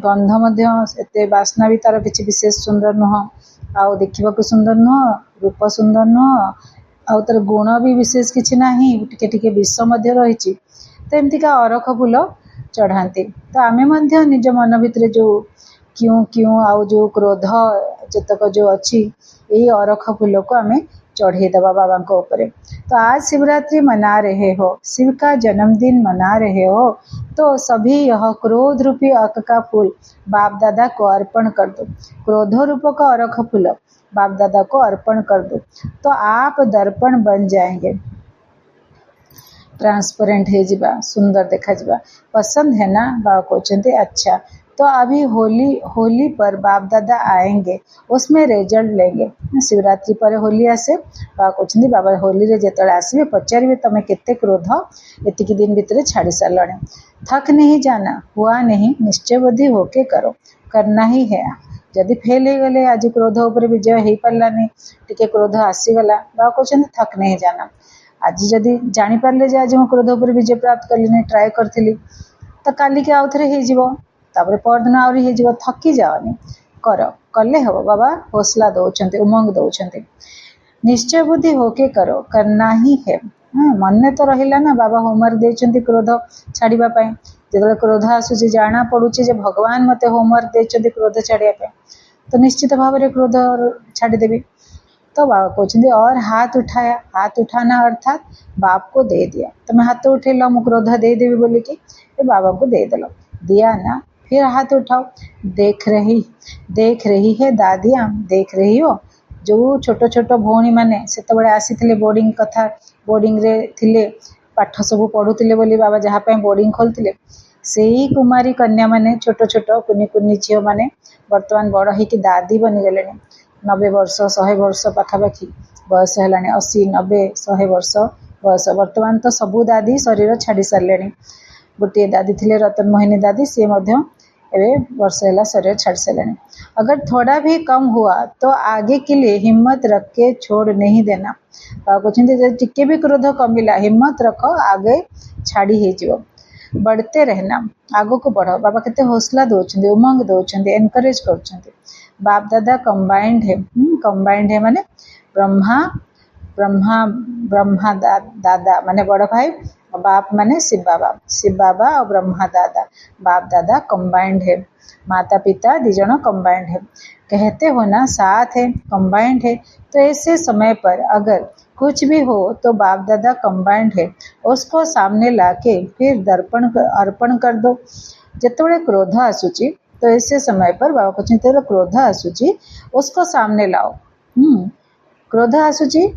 गंध मध्य बास्ना भी तार किसी विशेष सुंदर नुह आ देखा सुंदर नुह रूप सुंदर नुह आ तार गुण भी विशेष किसी ना टिके विष रही तो एमतीका अरख फूल चढ़ाती तो आमे निज मन भितर जो क्यों आउ जो क्रोध जतक जो अच्छी यही अरख फूल को आमे चढ़ेदबा बाबा ऊपर। तो आज शिवरात्रि मना रहे हो शिव का जन्मदिन मना रहे हो तो सभी यह क्रोध रूपी अक का फूल बाप दादा को अर्पण कर दो क्रोध रूप का अरख फूल बाप दादा को अर्पण कर दो तो आप दर्पण बन जाएंगे ट्रांसपेरेंट है जीवा सुंदर देखा जीवा पसंद है ना बाबा कहते अच्छा तो अभी होली पर बाप दादा आएंगे उसमें रिजल्ट लेंगे शिवरात्रि पर होली आसे बाबा कहते बाबा होली रे जेतले आसबे पचारे तमें केते क्रोध एतिक दिन भितर छाड़ी सारे थक नहीं जाना हुआ नहीं निश्चय बुद्धि होके करो करना ही है जदि फेल हो गले आज क्रोध उपर विजय हो पारानी टिके क्रोध आसीगला बाबा कहते थक नहीं जाना आज जदि जापारे जे आज क्रोध उपर विजय प्राप्त कली ट्राए करी तो काली के आउ थे तापर परदिन आहरी हो थकी जाओनी कर कले हम बाबा हौसला दौरान उमंग दौरान निश्चय बुद्धि होके करो करना ही है मन तो रहा ना बाबा होमवर्क देते क्रोध छाड़ापी जो क्रोध आसूँ जाना पड़ुचे भगवान मत होमवर्क देते क्रोध छाड़ापी तो निश्चित भाव में क्रोध छाड़देवी तो बाबा कहते और हाथ उठाया, हाथ उठाना अर्थात बाप को दे दिया। तुम्हें हाथ उठेल मु क्रोध दे देवी बोली कि बाबा को दे देल, दिया ना, फिर हाथ उठाओ। देख रही है दादिया, देख रही हो जो छोट छोट भौणी मैंने से आसी बोर्डिंग कथा, बोर्डिंग रे थिले, पाठ सब पढ़ुले बोली बाबा जहाँ बोर्डिंग खोलते, से ही कुमारी कन्या माने छोट छोट कुनी कुनी झील मैंने बर्तमान बड़ हो दादी बनीगले। 90 वर्ष 100 वर्ष पाखापाखि बयस है, 80 90 100 वर्ष बयस। बर्तमान तो सबू दादी शरीर छाड़ी सारे। गोटे दादी थे रतन मोहिनी दादी, सी वर्ष है शरीर छाड़ सारे। अगर थोड़ा भी कम हुआ तो आगे के लिए हिम्मत रख के छोड़ नहीं देना। कहते टिके भी क्रोध कमिला हिम्मत रख, आगे छाड़ी हो बढ़ते रहना, आगो को बढ़। बाबा केते हौसला दौरान, उमंग दौरान, एनकरेज कर। बाप दादा कंबाइंड है, कंबाइंड है माने ब्रह्मा ब्रह्मा ब्रह्मा दादा माने बड़ भाई, बाप माने शिव बाबा और ब्रह्मा दादा, बाप दादा कंबाइंड है। माता पिता दिजन कंबाइंड है। कहते हो ना साथ है, कंबाइंड है। तो ऐसे समय पर अगर कुछ भी हो तो बाप दादा कंबाइंड है, उसको सामने लाके फिर दर्पण अर्पण कर दो। जिते क्रोध आसूची तो ऐसे समय पर बाबा कहते क्रोध आसूची उसको सामने लाओ। क्रोध आसूची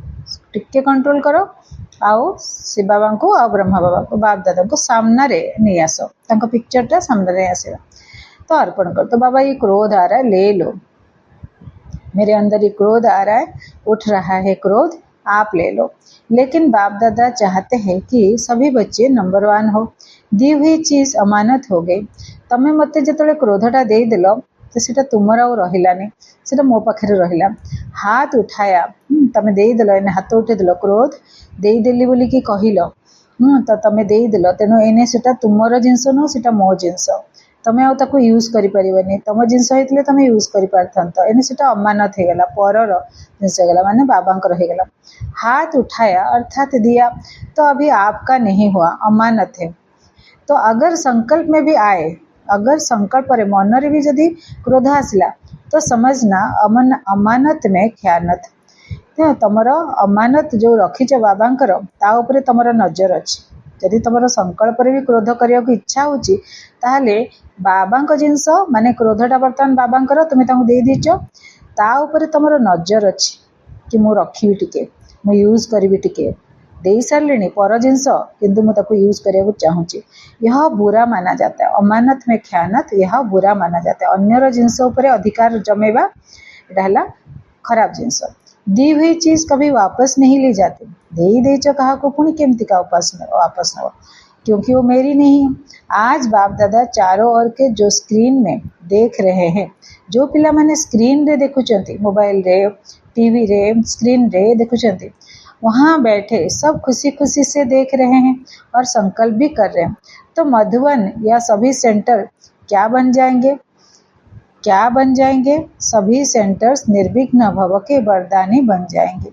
टिके कंट्रोल करो, आओ शिव बाबा को आ ब्रह्मा बाबा को बाप दादा को सामना रे नहीं आस, पिक्चरटा सामने आसेगा तो अर्पण कर। तो बाबा ये क्रोध आ रहा है, ले लो, मेरे अंदर ये क्रोध आ रहा है, उठ रहा है क्रोध, आप ले लो। लेकिन बाप दादा चाहते हैं कि सभी बच्चे नंबर 1 हो। दी हुई चीज अमानत हो गई। तमें मते जिते क्रोधटा दे देल तो सीटा तुमर आउ रहिलानी, सीटा मो पाखे रहिला। हाथ उठाया, तमें दे देल, एने हाथ उठेदेल, क्रोध दे देली बोली कि कहिल, तो तमें दे देल, तेणु एने सीटा तुमर जिनस नुह, सीटा मो जिनस, तमें आउ ताको यूज करि परिबनी। तम जिनस होइतले तमें यूज करि पारथंत, एने सीटा अमानत हो गला, परर जिनस हो गला, माने बाबांकर हो गला। हाथ उठाया अर्थात दिया, तो अभी आपका नहीं हुआ, अमानत है। तो अगर संकल्प में भी आए, अगर संकल्प रे मन रे भी जदि क्रोध आसला तो समझना अमानत में ख्यानत। तमर अमानत जो रखीच बाबांकर ता उपरे तमर नजर अच्छी। जदि तुम संकल्प भी क्रोध करने को इच्छा होची ताहले बाबा जिनस माने क्रोधटा बर्तमान बाबांकर तुम दे दीच, ता उपरे तुमर नजर अच्छी कि मु रखी टिके, मु यूज करी टिके, दे सारे पर जिनस किंतु मुझे यूज करने को चाहूँगी। यह बुरा माना जाता है, अमानत में ख्यानत, यह बुरा माना जाता है। अन्यर जिनस उपरे अधिकार जमेवा एटा खराब जिनस। दी हुई चीज कभी वापस नहीं ली जाती। दे देच कहा को पुणी केमती का वापस न हो, क्योंकि वो मेरी नहीं है। आज बाप दादा चारों ओर के जो स्क्रीन में देख रहे हैं, जो पिला माने स्क्रीन रे देखुचंती, मोबाइल रे, टीवी रे, स्क्रीन रे देखुचंती, वहाँ बैठे सब खुशी खुशी से देख रहे हैं और संकल्प भी कर रहे हैं। तो मधुबन या सभी सेंटर क्या बन जाएंगे, क्या बन जाएंगे? सभी सेंटर्स निर्विघ्न भव के वरदानी बन जाएंगे।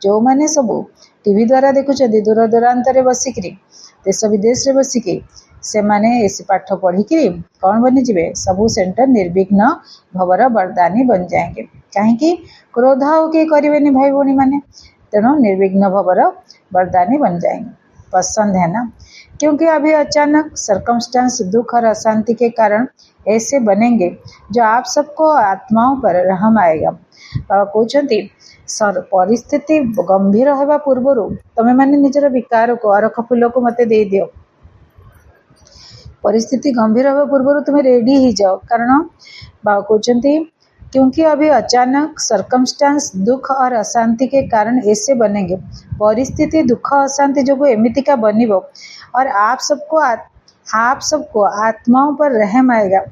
जो मैंने सबू टीवी द्वारा देखुं दूर दूरांतर बसिकी देश विदेश रे बसिकी से माने ऐसी पाठ पढ़िकी कौन बनी जीवे, सबू सेंटर निर्विघ्न भवर वरदानी बन जाएंगे। कहीं क्रोध हो किए करें भाई भौणी मैंने, तेणु निर्विघ्न भवर वरदानी बन जाएंगे। पसंद है ना? क्योंकि अभी अचानक सरकमस्टांस, दुख और अशांति के कारण ऐसे बनेंगे जो आप सबको आत्माओं पर रहम आएगा। कहते सर परिस्थिति गंभीर होगा पूर्वर तमें मैंने निजर विकार को अरख फूल को मत दे दियो। परिस्थिति गंभीर होगा पूर्वर तुम्हें रेडी ही जाओ, कारण कहते क्योंकि अभी अचानक सरकमस्टांस, दुख और अशांति के कारण ऐसे बनेंगे। परिस्थिति दुख अशांति जो एमितिका का बनिबो और आप सबको आत्माओं पर रहम आएगा।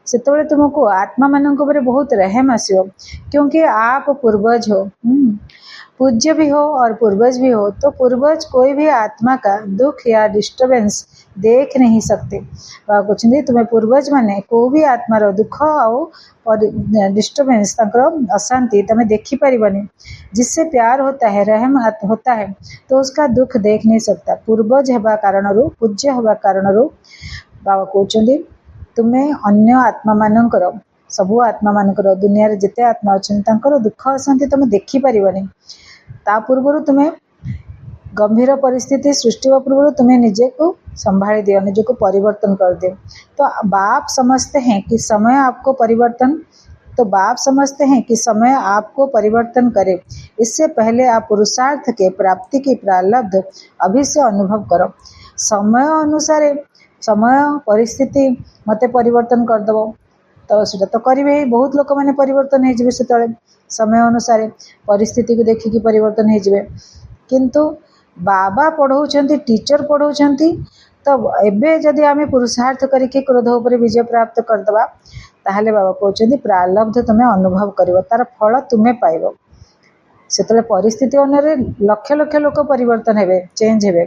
सेतबेले तुमको आत्मा मानक ऊपर बहुत रहम आसियो, क्योंकि आप पूर्वज हो, पूज्य भी हो और पूर्वज भी हो। तो पूर्वज कोई भी आत्मा का दुख या डिस्टर्बेंस देख नहीं सकते। कुछ नहीं, तुम्हें पूर्वज माने को भी आत्मार दुख और डिस्टर्बेंस, अशांति तमें देखी पारिबनी। जिससे प्यार होता है, रहम होता है, तो उसका दुख देख नहीं सकता। पूर्वज हवा कारण, पूज्य हवा कारण बाबा कहते तुम्हें अन्य आत्मा मानकर सबु आत्मा मानकर दुनिया रे जिते आत्मा अछन तांकर दुख अशांति तुम देखि परिबनी। ता पूर्व तुम्हें गंभीर परिस्थिति सृष्टि हुआ पूर्व तुम्हें निजे को संभाली दियो, निजे को परिवर्तन कर दियो। तो बाप समझते हैं कि समय आपको परिवर्तन तो बाप समझते हैं कि समय आपको परिवर्तन करे, इससे पहले आप पुरुषार्थ के प्राप्ति की प्रारब्ध अभी से अनुभव करो। समय अनुसार समय परिस्थिति मते परिवर्तन कर दबो तो सेटा तो करिवे ही। बहुत लोक माने परिवर्तन हो जिवे, से समय अनुसार परिस्थिति को देखिकी परिवर्तन हो जिवे। किंतु बाबा पढ़ाउछंती, टीचर पढ़ाउछंती, तो एबे जदि आमे पुरुषार्थ करके क्रोध उपर विजय प्राप्त करदबा ताहले बाबा कहउछंती प्रारब्ध तुमे अनुभव करिवो, तार फल तुमे पाइबो। सेतले परिस्थिति अनुसार लक्ष लक्ष लोक परिवर्तन हेबे, चेंज हेबे।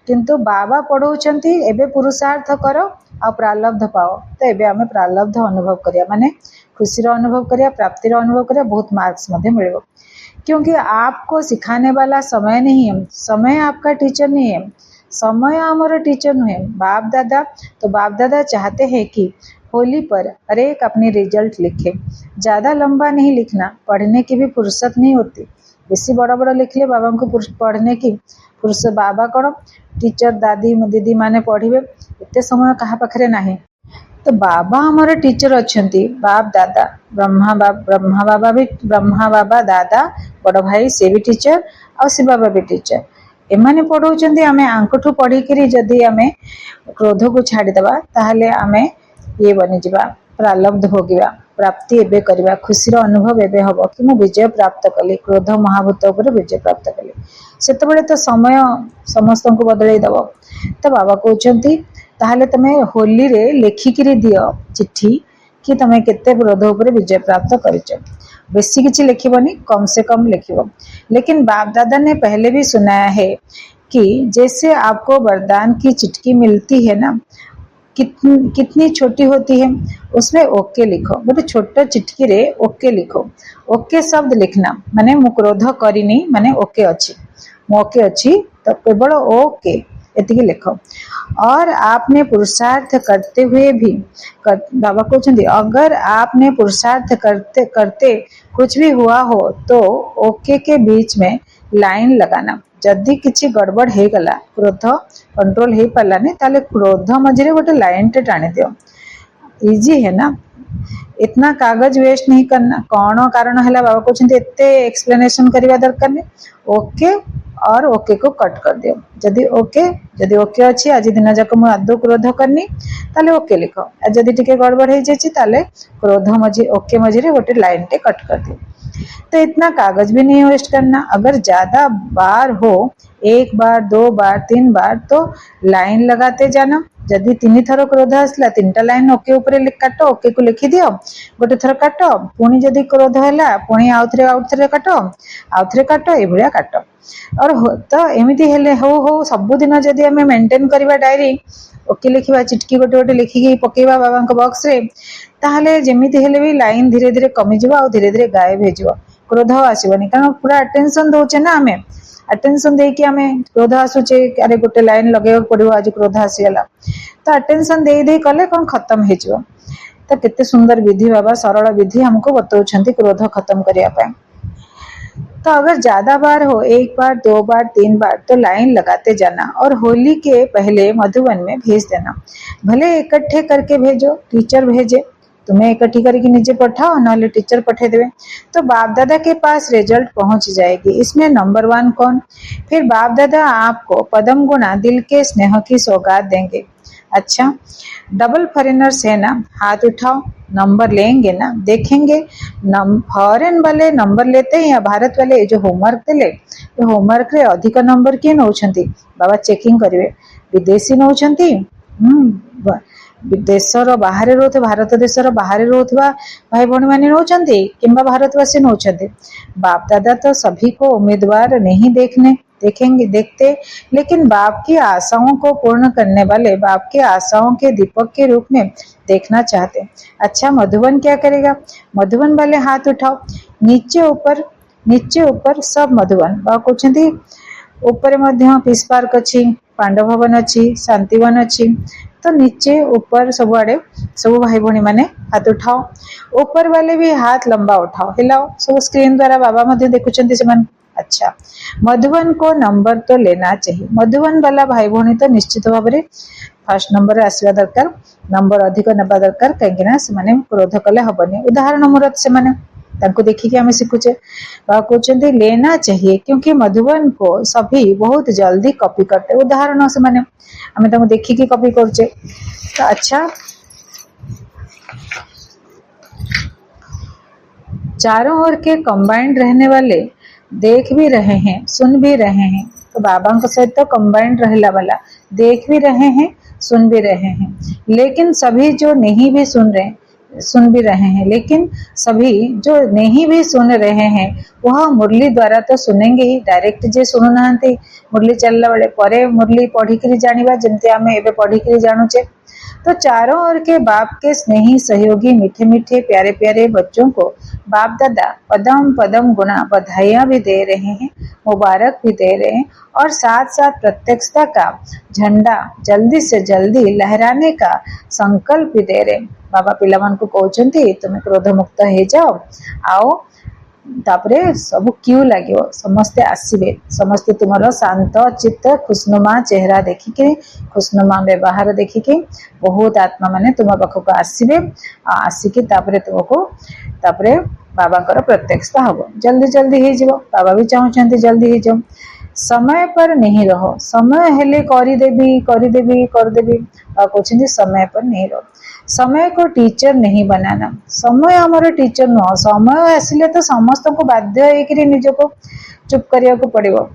किंतु बाबा पढ़ाउछंती एबे पुरुषार्थ करो आ प्रारब्ध पाओ। तो एबे आमे प्रारब्ध अनुभव करिया माने खुशी अनुभव करिया, प्राप्ति अनुभव करिया, बहुत मार्क्स मध्ये मिलिबो। क्योंकि आपको सिखाने वाला समय नहीं है, समय आपका टीचर नहीं है, समय हमारा टीचर नहीं है, बाप दादा। तो बाप दादा चाहते हैं कि होली पर हर एक अपनी रिजल्ट लिखे। ज़्यादा लंबा नहीं लिखना, पढ़ने की भी फुर्सत नहीं होती। बेसी बड़ा बड़ा लिखले बाबा को पढ़ने की फुर्सत, बाबा कौन टीचर दादी दीदी माने पढ़िबे, एते समय कहा पाखरे नाही। तो बाबा हमारे टीचर अच्छंती, बाप दादा, ब्रह्मा बाबा दादा बड़ भाई से भी टीचर और शिव बाबा भी टीचर। एमाने पढ़ाउछंती, आमे आंकठू पढ़ी करी जदी आमे क्रोध को छाड़ी दबा ताहले आमे ये बनी जिबा, प्रारब्ध भोगिबा, प्राप्ति एबे करिबा, खुशीर अनुभव एबे हबो कि मु विजय प्राप्त कली, क्रोध महाभूत उपर विजय प्राप्त कली। सेतबेले तो समय समस्त को बदलाई दबो। तो बाबा कहउछंती ताहले तमे होली रे लेखिकिरी दियो चिट्ठी कि तमे केते क्रोध उपर विजय प्राप्त करिछ। बेसी किछि लिखिबनी, कम से कम लिखिबो। लेकिन बाप दादा ने पहले भी सुनाया है कि जैसे आपको वरदान की चिट्ठी मिलती है ना, कितनी छोटी होती है, उसमें ओके लिखो। गोटे छोट चिटकी रे ओके लिखो। ओके शब्द लिखना माने मु क्रोध करिनी माने ओके अच्छी, मु ओके अच्छी, तो केवल ओके एतिकी लिखो। और आपने पुरुषार्थ करते हुए भी बाबा कहते अगर आपने पुरुषार्थ करते करते कुछ भी हुआ हो तो ओके के बीच में लाइन लगाना। जदि किसी गड़बड़ हो गला, क्रोध कंट्रोल हो पारानी, ताले क्रोध मझे गोटे लाइन टे टाणी दियो। इजी है ना, इतना कागज वेस्ट नहीं करना। कौन कारण है बाबा कहते एते एक्सप्लेनेशन करवा दरकार नहीं। ओके और ओके को कट कर दियो। जदि ओके अच्छी, आज दिन जाक मु आदौ क्रोध करनी, ताले ओके लिखो। जदि टिके गड़बड़ हो जाए ताले क्रोध मझे ओके मझे गोटे लाइन टे कट कर दियो। तो इतना कागज भी नहीं वेस्ट करना। अगर ज्यादा बार हो, 1 बार 2 बार 3 बार, तो लाइन लगाते जाना। जदि 3 थर क्रोध आसला, 3टा लाइन ओके ऊपर काट, ओके को लिखि दियो, गोटे थर काट, पुणी जदि क्रोध है पुणी आउ थे काट, एभलिया काट। और तो एमती हेले हो सबुदिन जदि आमे मेंटेन करबा डायरी, ओके लिखा, चिटकी गोटे गोटे लिखिकी पकेबा बाबा बॉक्स रे, ताहले जेमिति हेले भी लाइन धीरे धीरे कमी जिवो आ धीरे धीरे गायब हो जिवो। क्रोध आसबनी, कारण पूरा अटेंशन दौचे ना, आमे अटेंशन देकी आमे क्रोध आसुचे, अरे गोटे लाइन लगे पड़ो, आज क्रोध आसीगला, तो अटेंशन दे दे कले कौन खत्म हो जिवो। तो केते सुंदर विधि बाबा, सरल विधि हमको बतौछंती क्रोध खत्म करिया पाए। तो अगर ज्यादा बार हो, 1 बार 2 बार 3 बार, तो लाइन लगाते जाना और होली के पहले मधुबन में भेज देना। भले इकट्ठे करके भेजो, टीचर भेजे, तुम्हें इकट्ठी करके नीचे पठाओ, नाले टीचर पठे देवे, तो बाप दादा के पास रिजल्ट पहुंच जाएगी। इसमें नंबर 1 कौन? फिर बाप दादा आपको पदम गुणा दिल के स्नेह की सौगात देंगे। अच्छा, डबल फॉरेनर्स है ना, हाथ उठाओ, नंबर लेंगे ना, देखेंगे फॉरेन वाले नंबर लेते हैं या भारत वाले जो होमवर्क देले, तो होमवर्क रे अधिक नंबर किए नौछंती बाबा चेकिंग करिवे। विदेशी नौछंती, देशर बाहर रोथे, भारत देशर बाहर रोथवा भाई भौणी माने नौछंती किंबा भारतवासी नौछंती। बाप दादा तो सभी को उम्मीदवार नहीं देखते, लेकिन बाप की आशाओं को पूर्ण करने वाले, बाप की आशाओं के दीपक के रूप में देखना चाहते। अच्छा, मधुबन क्या करेगा? मधुबन वाले हाथ उठाओ, नीचे ऊपर सब मधुबन। बाबा कहते ऊपर मध्य पीस पार्क अच्छी, पांडव भवन अच्छी, शांतिवन अच्छी। तो नीचे ऊपर सबुआड़े सब भाई भौणी मैंने हाथ उठाओ, ऊपर वाले भी हाथ लंबा उठाओ, हिलाओ। सब स्क्रीन द्वारा बाबा मध्य देखुंत से। अच्छा, मधुबन को नंबर तो लेना चाहिए। मधुबन वाला भाई भौणी तो निश्चित भाव में फास्ट नंबर आसवा दरकार, नंबर अधिक नेबा दरकार, कहीं क्रोध कले हेनी। उदाहरण मूलत से देखिए आम शिखुचे। कहते लेना चाहिए क्योंकि मधुबन को सभी बहुत जल्दी कॉपी करते। उदाहरण से आम देखिए कॉपी करचे। तो अच्छा, चारों ओर के कंबाइंड रहने वाले देख भी रहे हैं, सुन भी रहे हैं। तो बाबा को सहित तो कंबाइंड रहला वाला देख भी रहे हैं, सुन भी रहे हैं। लेकिन सभी जो नहीं भी सुन भी रहे हैं, लेकिन सभी जो नहीं भी सुन रहे हैं वह मुरली द्वारा तो सुनेंगे ही। डायरेक्ट जे सुनु नाहंती, मुरली चलला बेले परे मुरली पढ़ी जानिबा, जेमती आमे एबे पढ़ी जानुचे। तो चारों ओर के बाप के स्नेही सहयोगी मीठे मीठे प्यारे प्यारे बच्चों को बाप दादा पदम पदम गुना बधाइयां भी दे रहे हैं, मुबारक भी दे रहे हैं, और साथ साथ प्रत्यक्षता का झंडा जल्दी से जल्दी लहराने का संकल्प भी दे रहे हैं। बाबा पिलामान को कहते तुम्हें क्रोध मुक्त हो जाओ, आओ। तापरे सब क्यू लगे, समस्ते आसबे, समस्ते तुम शांत चित्त खुशनुमा चेहरा देखिके, खुशनुमा व्यवहार देखिके बहुत आत्मा माने तुम पाखक आसबे। आसिकी तापरे तुमको तापरे बाबा प्रत्यक्षता हम जल्दी जल्दी हो। बाबा भी चाहते जल्दी हो जाओ। समय पर नहीं रहो, समय हेले करदेवी कहते समय पर नहीं रहो। समय को टीचर नहीं बनाना, समय हमारे टीचर नुह। समय आसिले तो समस्त को बाध्य होकर निजको चुप करिया को पड़िबो,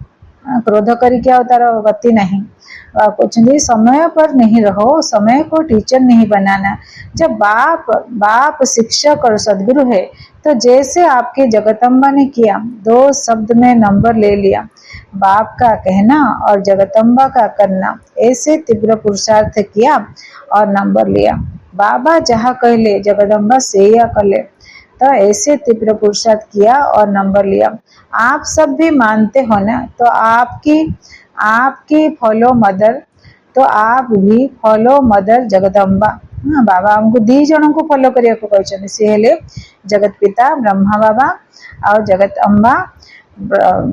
क्रोध करके तार गति नहीं। कहते समय पर नहीं रहो, समय को टीचर नहीं बनाना। जब बाप शिक्षक और सदगुरु है तो जैसे आपके जगदम्बा ने किया, 2 शब्द में नंबर ले लिया। बाप का कहना और जगदम्बा का करना, ऐसे तीव्र पुरुषार्थ किया और नंबर लिया। बाबा जहाँ कहले जगदम्बा से या कले, तो ऐसे तीव्र पुरुषार्थ किया और नंबर लिया। आप सब भी मानते हो ना, तो आपकी फॉलो मदर, तो आप भी फॉलो मदर जगदम्बा। हाँ, बाबा हमको 2 जन को फॉलो करिया को कहते। सी हेले जगत पिता ब्रह्मा बाबा और जगत अम्बा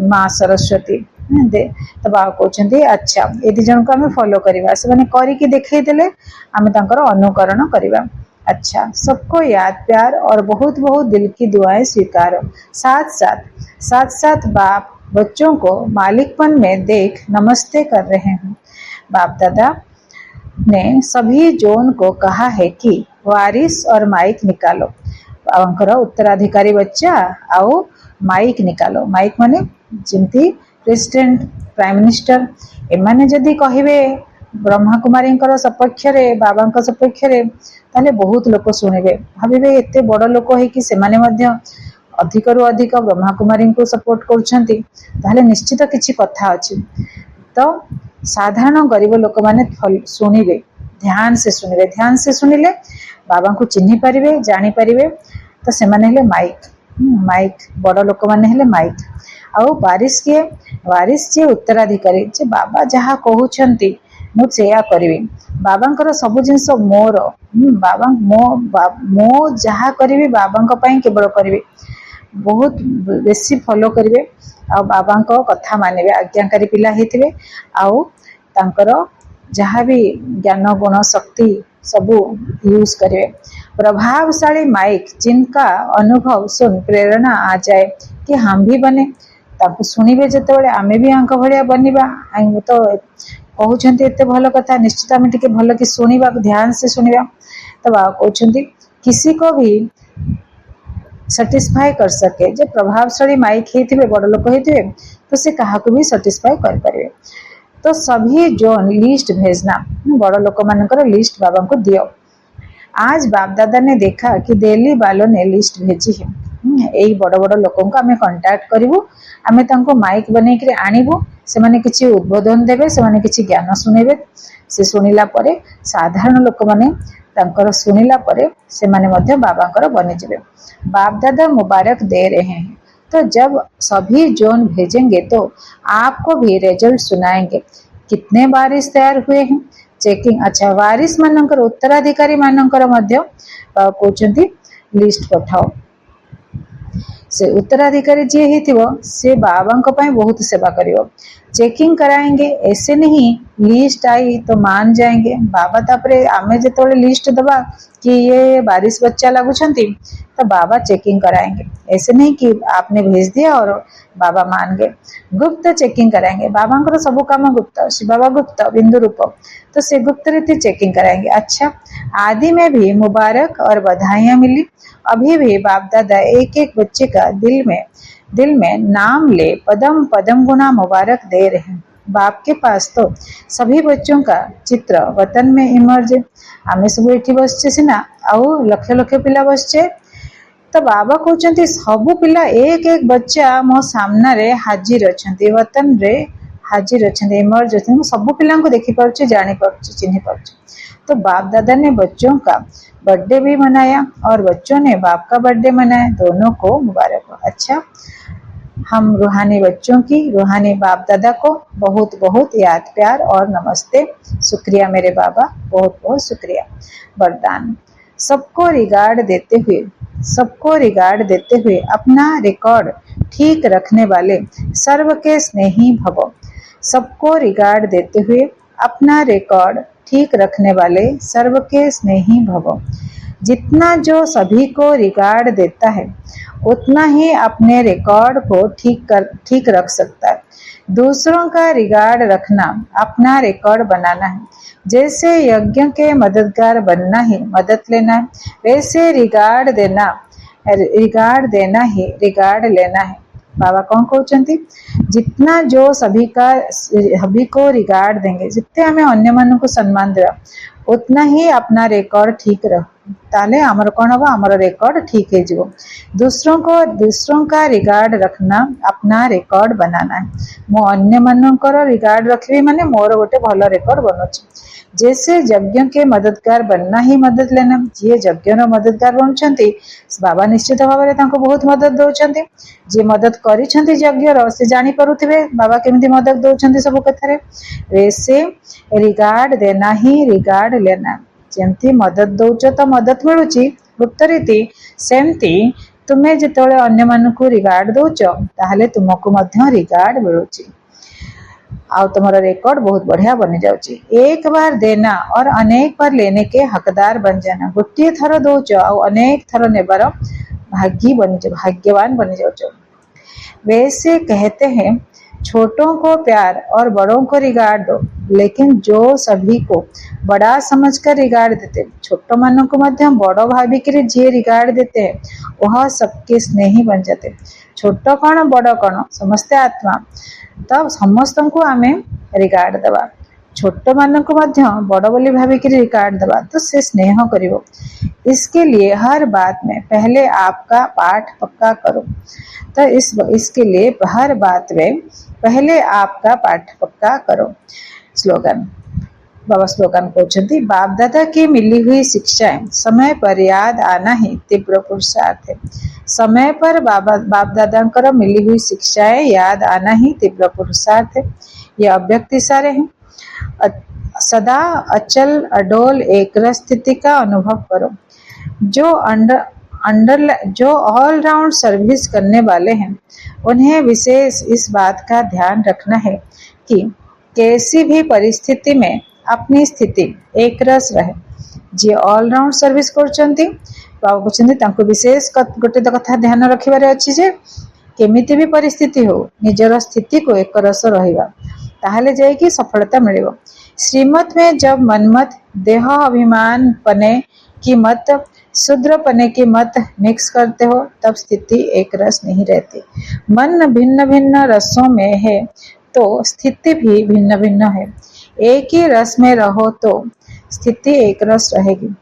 माँ सरस्वती। तो बाबा कहते अच्छा ये 2 जन को आम फॉलो करवा, से करके देखई देले आम तांकर अनुकरण करवा। अच्छा, सबको याद प्यार और बहुत बहुत दिल की दुआएं स्वीकार। साथ साथ बाप बच्चों को मालिकपन में देख नमस्ते कर रहे हैं। बाप दादा ने सभी जोन को कहा है कि वारिस और माइक निकालो। अंकर उत्तराधिकारी बच्चा आओ माइक निकालो। माइक माने जिमती प्रेसिडेंट प्राइम मिनिस्टर एमाने जदि कहिबे ब्रह्मा कुमारी सपक्ष रे बाबा सपक्ष रे, ताले बहुत लोक शुणिबे, भाविबे एते बड़ लोक है कि सेमाने मध्य अधिक रु अधिक ब्रह्मा कुमारी को सपोर्ट करछंती, ताले निश्चित किछि कथा अछि। तो साधारण गरीब लोक माने शुणिबे, ध्यान से शुणिले बाबा को चिन्हि पारिबे, जानि पारिबे। तो सेमाने हेले माइक बड़ लोक माने हेले माइक। आउ वारिस जे उत्तराधिकारी, जे बाबा जहाँ कहउछंती मुझे करी। बाबा सब जिनस मोर, बाबा मो जहाँ करी बाबा केवल करी, बहुत बेसी फॉलो करेंगे। आ बाबा कथा मानवे, आज्ञाकारी पिला होते, आउ तांकर जहाँ भी ज्ञान गुण शक्ति सबू यूज करेंगे। प्रभावशाली माइक जिनका अनुभव सुन प्रेरणा आ जाए कि हम भी बने, ताकू शुणिबे जिते आम भी आंक भाया बनवा। तो कहते एत भल कथा, निश्चित आम टे भल कि शुणा, ध्यान से शुणा। तो बाबा कहते किसी को भी सैटिस्फाई कर सके, जो प्रभावशाली माइक होते बड़ लोक होते तो से क्या भी सैटिस्फाई करें। तो सभी जोन लिस्ट भेजना, बड़ लोक मानकर लिस्ट बाबा को दियो। आज बाप दादा ने देखा कि दिल्ली वालों ने लिस्ट भेजी है, यही बड़ बड़ लोक आम कंटाक्ट करूँ, आम माइक बनईक आणबू, से माने किछि उद्बोधन देवे, से माने किछि ज्ञान शुणेबे। से शुणिला परे साधारण लोक माने तांकर शुणिला परे से माने मध्य बाबांकर बनिजिबे। बाप दादा मुबारक दे रहे हैं, तो जब सभी जोन भेजेंगे तो आपको भी रिजल्ट सुनाएंगे। कितने वारिस तैयार हुए हैं चेकिंग। अच्छा वारिस मानकर उत्तराधिकारी मानकर मध्य कहउछंती लिस्ट पठाओ। से उत्तराधिकारी जी ही से बाबा बहुत सेवा करियो। चेकिंग कराएंगे ऐसे नहीं लिस्ट आई तो मान जाएंगे बाबा। तापरे आमे जेतोले लिस्ट दबा कि ये बारिश बच्चा लगुछंती तो बाबा चेकिंग कराएंगे। ऐसे नहीं कि आपने भेज दिया और बाबा मान गए। गुप्त चेकिंग कराएंगे बाबा सब काम गुप्त शिव बाबा गुप्त बिंदु रूप तो से गुप्त रीति चेकिंग कराएंगे। अच्छा आदि में भी मुबारक और बधाइयां मिली। अभी भी बाप दादा एक एक बच्चे का दिल में नाम ले पदम पदम गुना मुबारक दे रहे हैं। बाप के पास तो सभी बच्चों का चित्र वतन में इमर्ज। आमे सब एठी बसचे सिना आउ लक्ष लक्ष पिला बसचे तो बाबा कहते सबु पिला एक एक बच्चा मो सामना रे हाजिर अच्छा वतन रे हाजिर अच्छा इमर्ज अच्छा सबु पिला को देखी पार्चे जानी पार्चे चिन्ही पार्चे। तो बाप दादा ने बच्चों का बर्थडे भी मनाया और बच्चों ने बाप का बर्थडे मनाया। दोनों को मुबारक हो। अच्छा हम रूहानी बच्चों की रूहानी बाप दादा को बहुत बहुत याद प्यार और नमस्ते। शुक्रिया मेरे बाबा बहुत बहुत शुक्रिया। वरदान सबको रिगार्ड देते हुए अपना रिकॉर्ड ठीक रखने वाले सर्व के स्नेही भव। सबको रिगार्ड देते हुए अपना रिकॉर्ड ठीक रखने वाले सर्व के स्नेही भव। जितना जो सभी को रिगार्ड देता है उतना ही अपने रिकॉर्ड को ठीक रख सकता है। दूसरों का रिगार्ड रखना अपना रिकॉर्ड बनाना है। जैसे यज्ञ के मददगार बनना ही मदद लेना है वैसे रिगार्ड देना ही रिगार्ड लेना है। बाबा कौन कहते जितना जो सभी को रिगार्ड देंगे जितने हमें अन्य मानों को सम्मान देवा उतना ही अपना रिकॉर्ड ठीक रह ताले आमर कौन हम आमर रिकॉर्ड ठीक है जो दूसरों का रिगार्ड रखना अपना रिकॉर्ड बनाना है। मो अन्य मानकर रिगार्ड रखी माने मोर गोटे भल रिकॉर्ड बनुची। जैसे यज्ञ के मददगार बनना ही मदद लेना। जी यज्ञ मददगार बनुछंती बाबा निश्चित भाव में बहुत मदद दौरान। जी मदद करिछंती यज्ञ से जानी पारुथिबे बाबा केमिति मदद दौरान सब कथारे। वैसे रिगार्ड देना ही रिगार्ड लेना। जेमती मदद दौच तो मदद मिलूची गुप्त रीति सेमती तुम्हें जितेबाला अन्य मानकु रिगार्ड दौच ताहले तुमको मध्य रिगार्ड मिलूची आउ तुम्हारा रिकॉर्ड बहुत बढ़िया बनी जाउची। एक बार देना और अनेक बार लेने के हकदार बन जाना। गोटे थर दौच आउ अनेक थर नेबार भाग्यवान बनी जाउच। वैसे कहते हैं छोटों को प्यार और बड़ों को रिगार्ड दो लेकिन जो सभी को बड़ा समझकर रिगार्ड देते छोटो मानों को मध्य बड़ भाविक जी रिगार्ड देते हैं वह सबके स्नेही बन जाते। छोट कौन बड़ कौन समस्ते आत्मा तब समस्त को आमे रिगार्ड दबा। छोट मान को मध्य बड़ बोली भाविक रिगार्ड दबा तो से स्नेह करिवो। इसके लिए हर बात में पहले आपका पाठ पक्का करो। तो इसके लिए हर बात में पहले आपका पाठ पक्का करो। स्लोगन बाबा स्लोगन कहते बाप दादा की मिली हुई शिक्षाएं समय पर याद आना ही तीव्र पुरुषार्थ है। समय पर बाप दादा मिली हुई शिक्षाएं याद आना ही तीव्र पुरुषार्थ है। यह अव्यक्त इशारे हैं। सदा अचल अडोल एक स्थिति का अनुभव करो। जो ऑल राउंड सर्विस करने वाले हैं उन्हें विशेष इस बात का ध्यान रखना है कि कैसी भी परिस्थिति में अपनी स्थिति एक रस रहे। जी ऑल राउंड सर्विस करचंती बाबा कहते विशेष गोटे कथा ध्यान रखिबार अछि जे केमिति भी परिस्थिति हो निजर स्थिति को एक रस रहिबा ताहले जाय कि सफलता मिलिबो। श्रीमत में जब मनमत देह अभिमान पने की मत शूद्र पने की मत मिक्स करते हो तब स्थिति एक रस नहीं रहती। मन भिन्न भिन्न रसों में है तो स्थिति भी भिन्न भिन्न है। एक ही रस में रहो तो स्थिति एक रस रहेगी।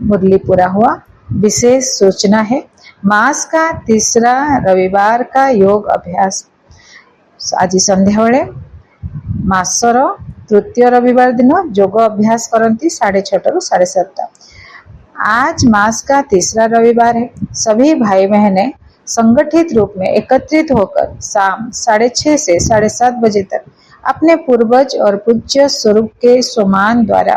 मुरली पूरा हुआ। विशेष सूचना है मास का तीसरा रविवार का योग अभ्यास आज संध्या बेले मासर तृतीय रविवार दिन योग अभ्यास करती 6:30 ରୁ 7:30। आज मास का तीसरा रविवार है। सभी भाई बहनें संगठित रूप में एकत्रित होकर शाम 6:30 से 7:30 बजे तक अपने पूर्वज और पूज्य स्वरूप के स्वमान द्वारा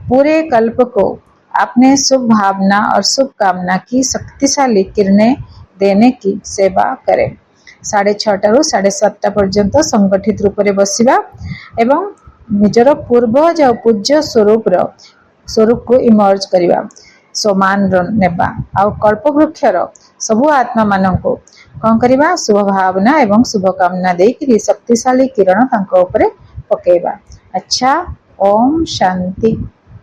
पूरे कल्प को अपने शुभ भावना और शुभकामना की शक्तिशाली किरणें देने की सेवा करें। 6:30 ରୁ 7:30 पर्यंत संगठित रूप से बसिबा एवं निजर पूर्वज और पूज्य स्वरूप को इमर्ज करिबा, समान नेबा आ कल्प वृक्षर सबु आत्मा माननको कौन करिबा शुभ भावना एवं शुभकामना देकरी शक्तिशाली किरण तांको ऊपर पकेबा। अच्छा, ओम शांति।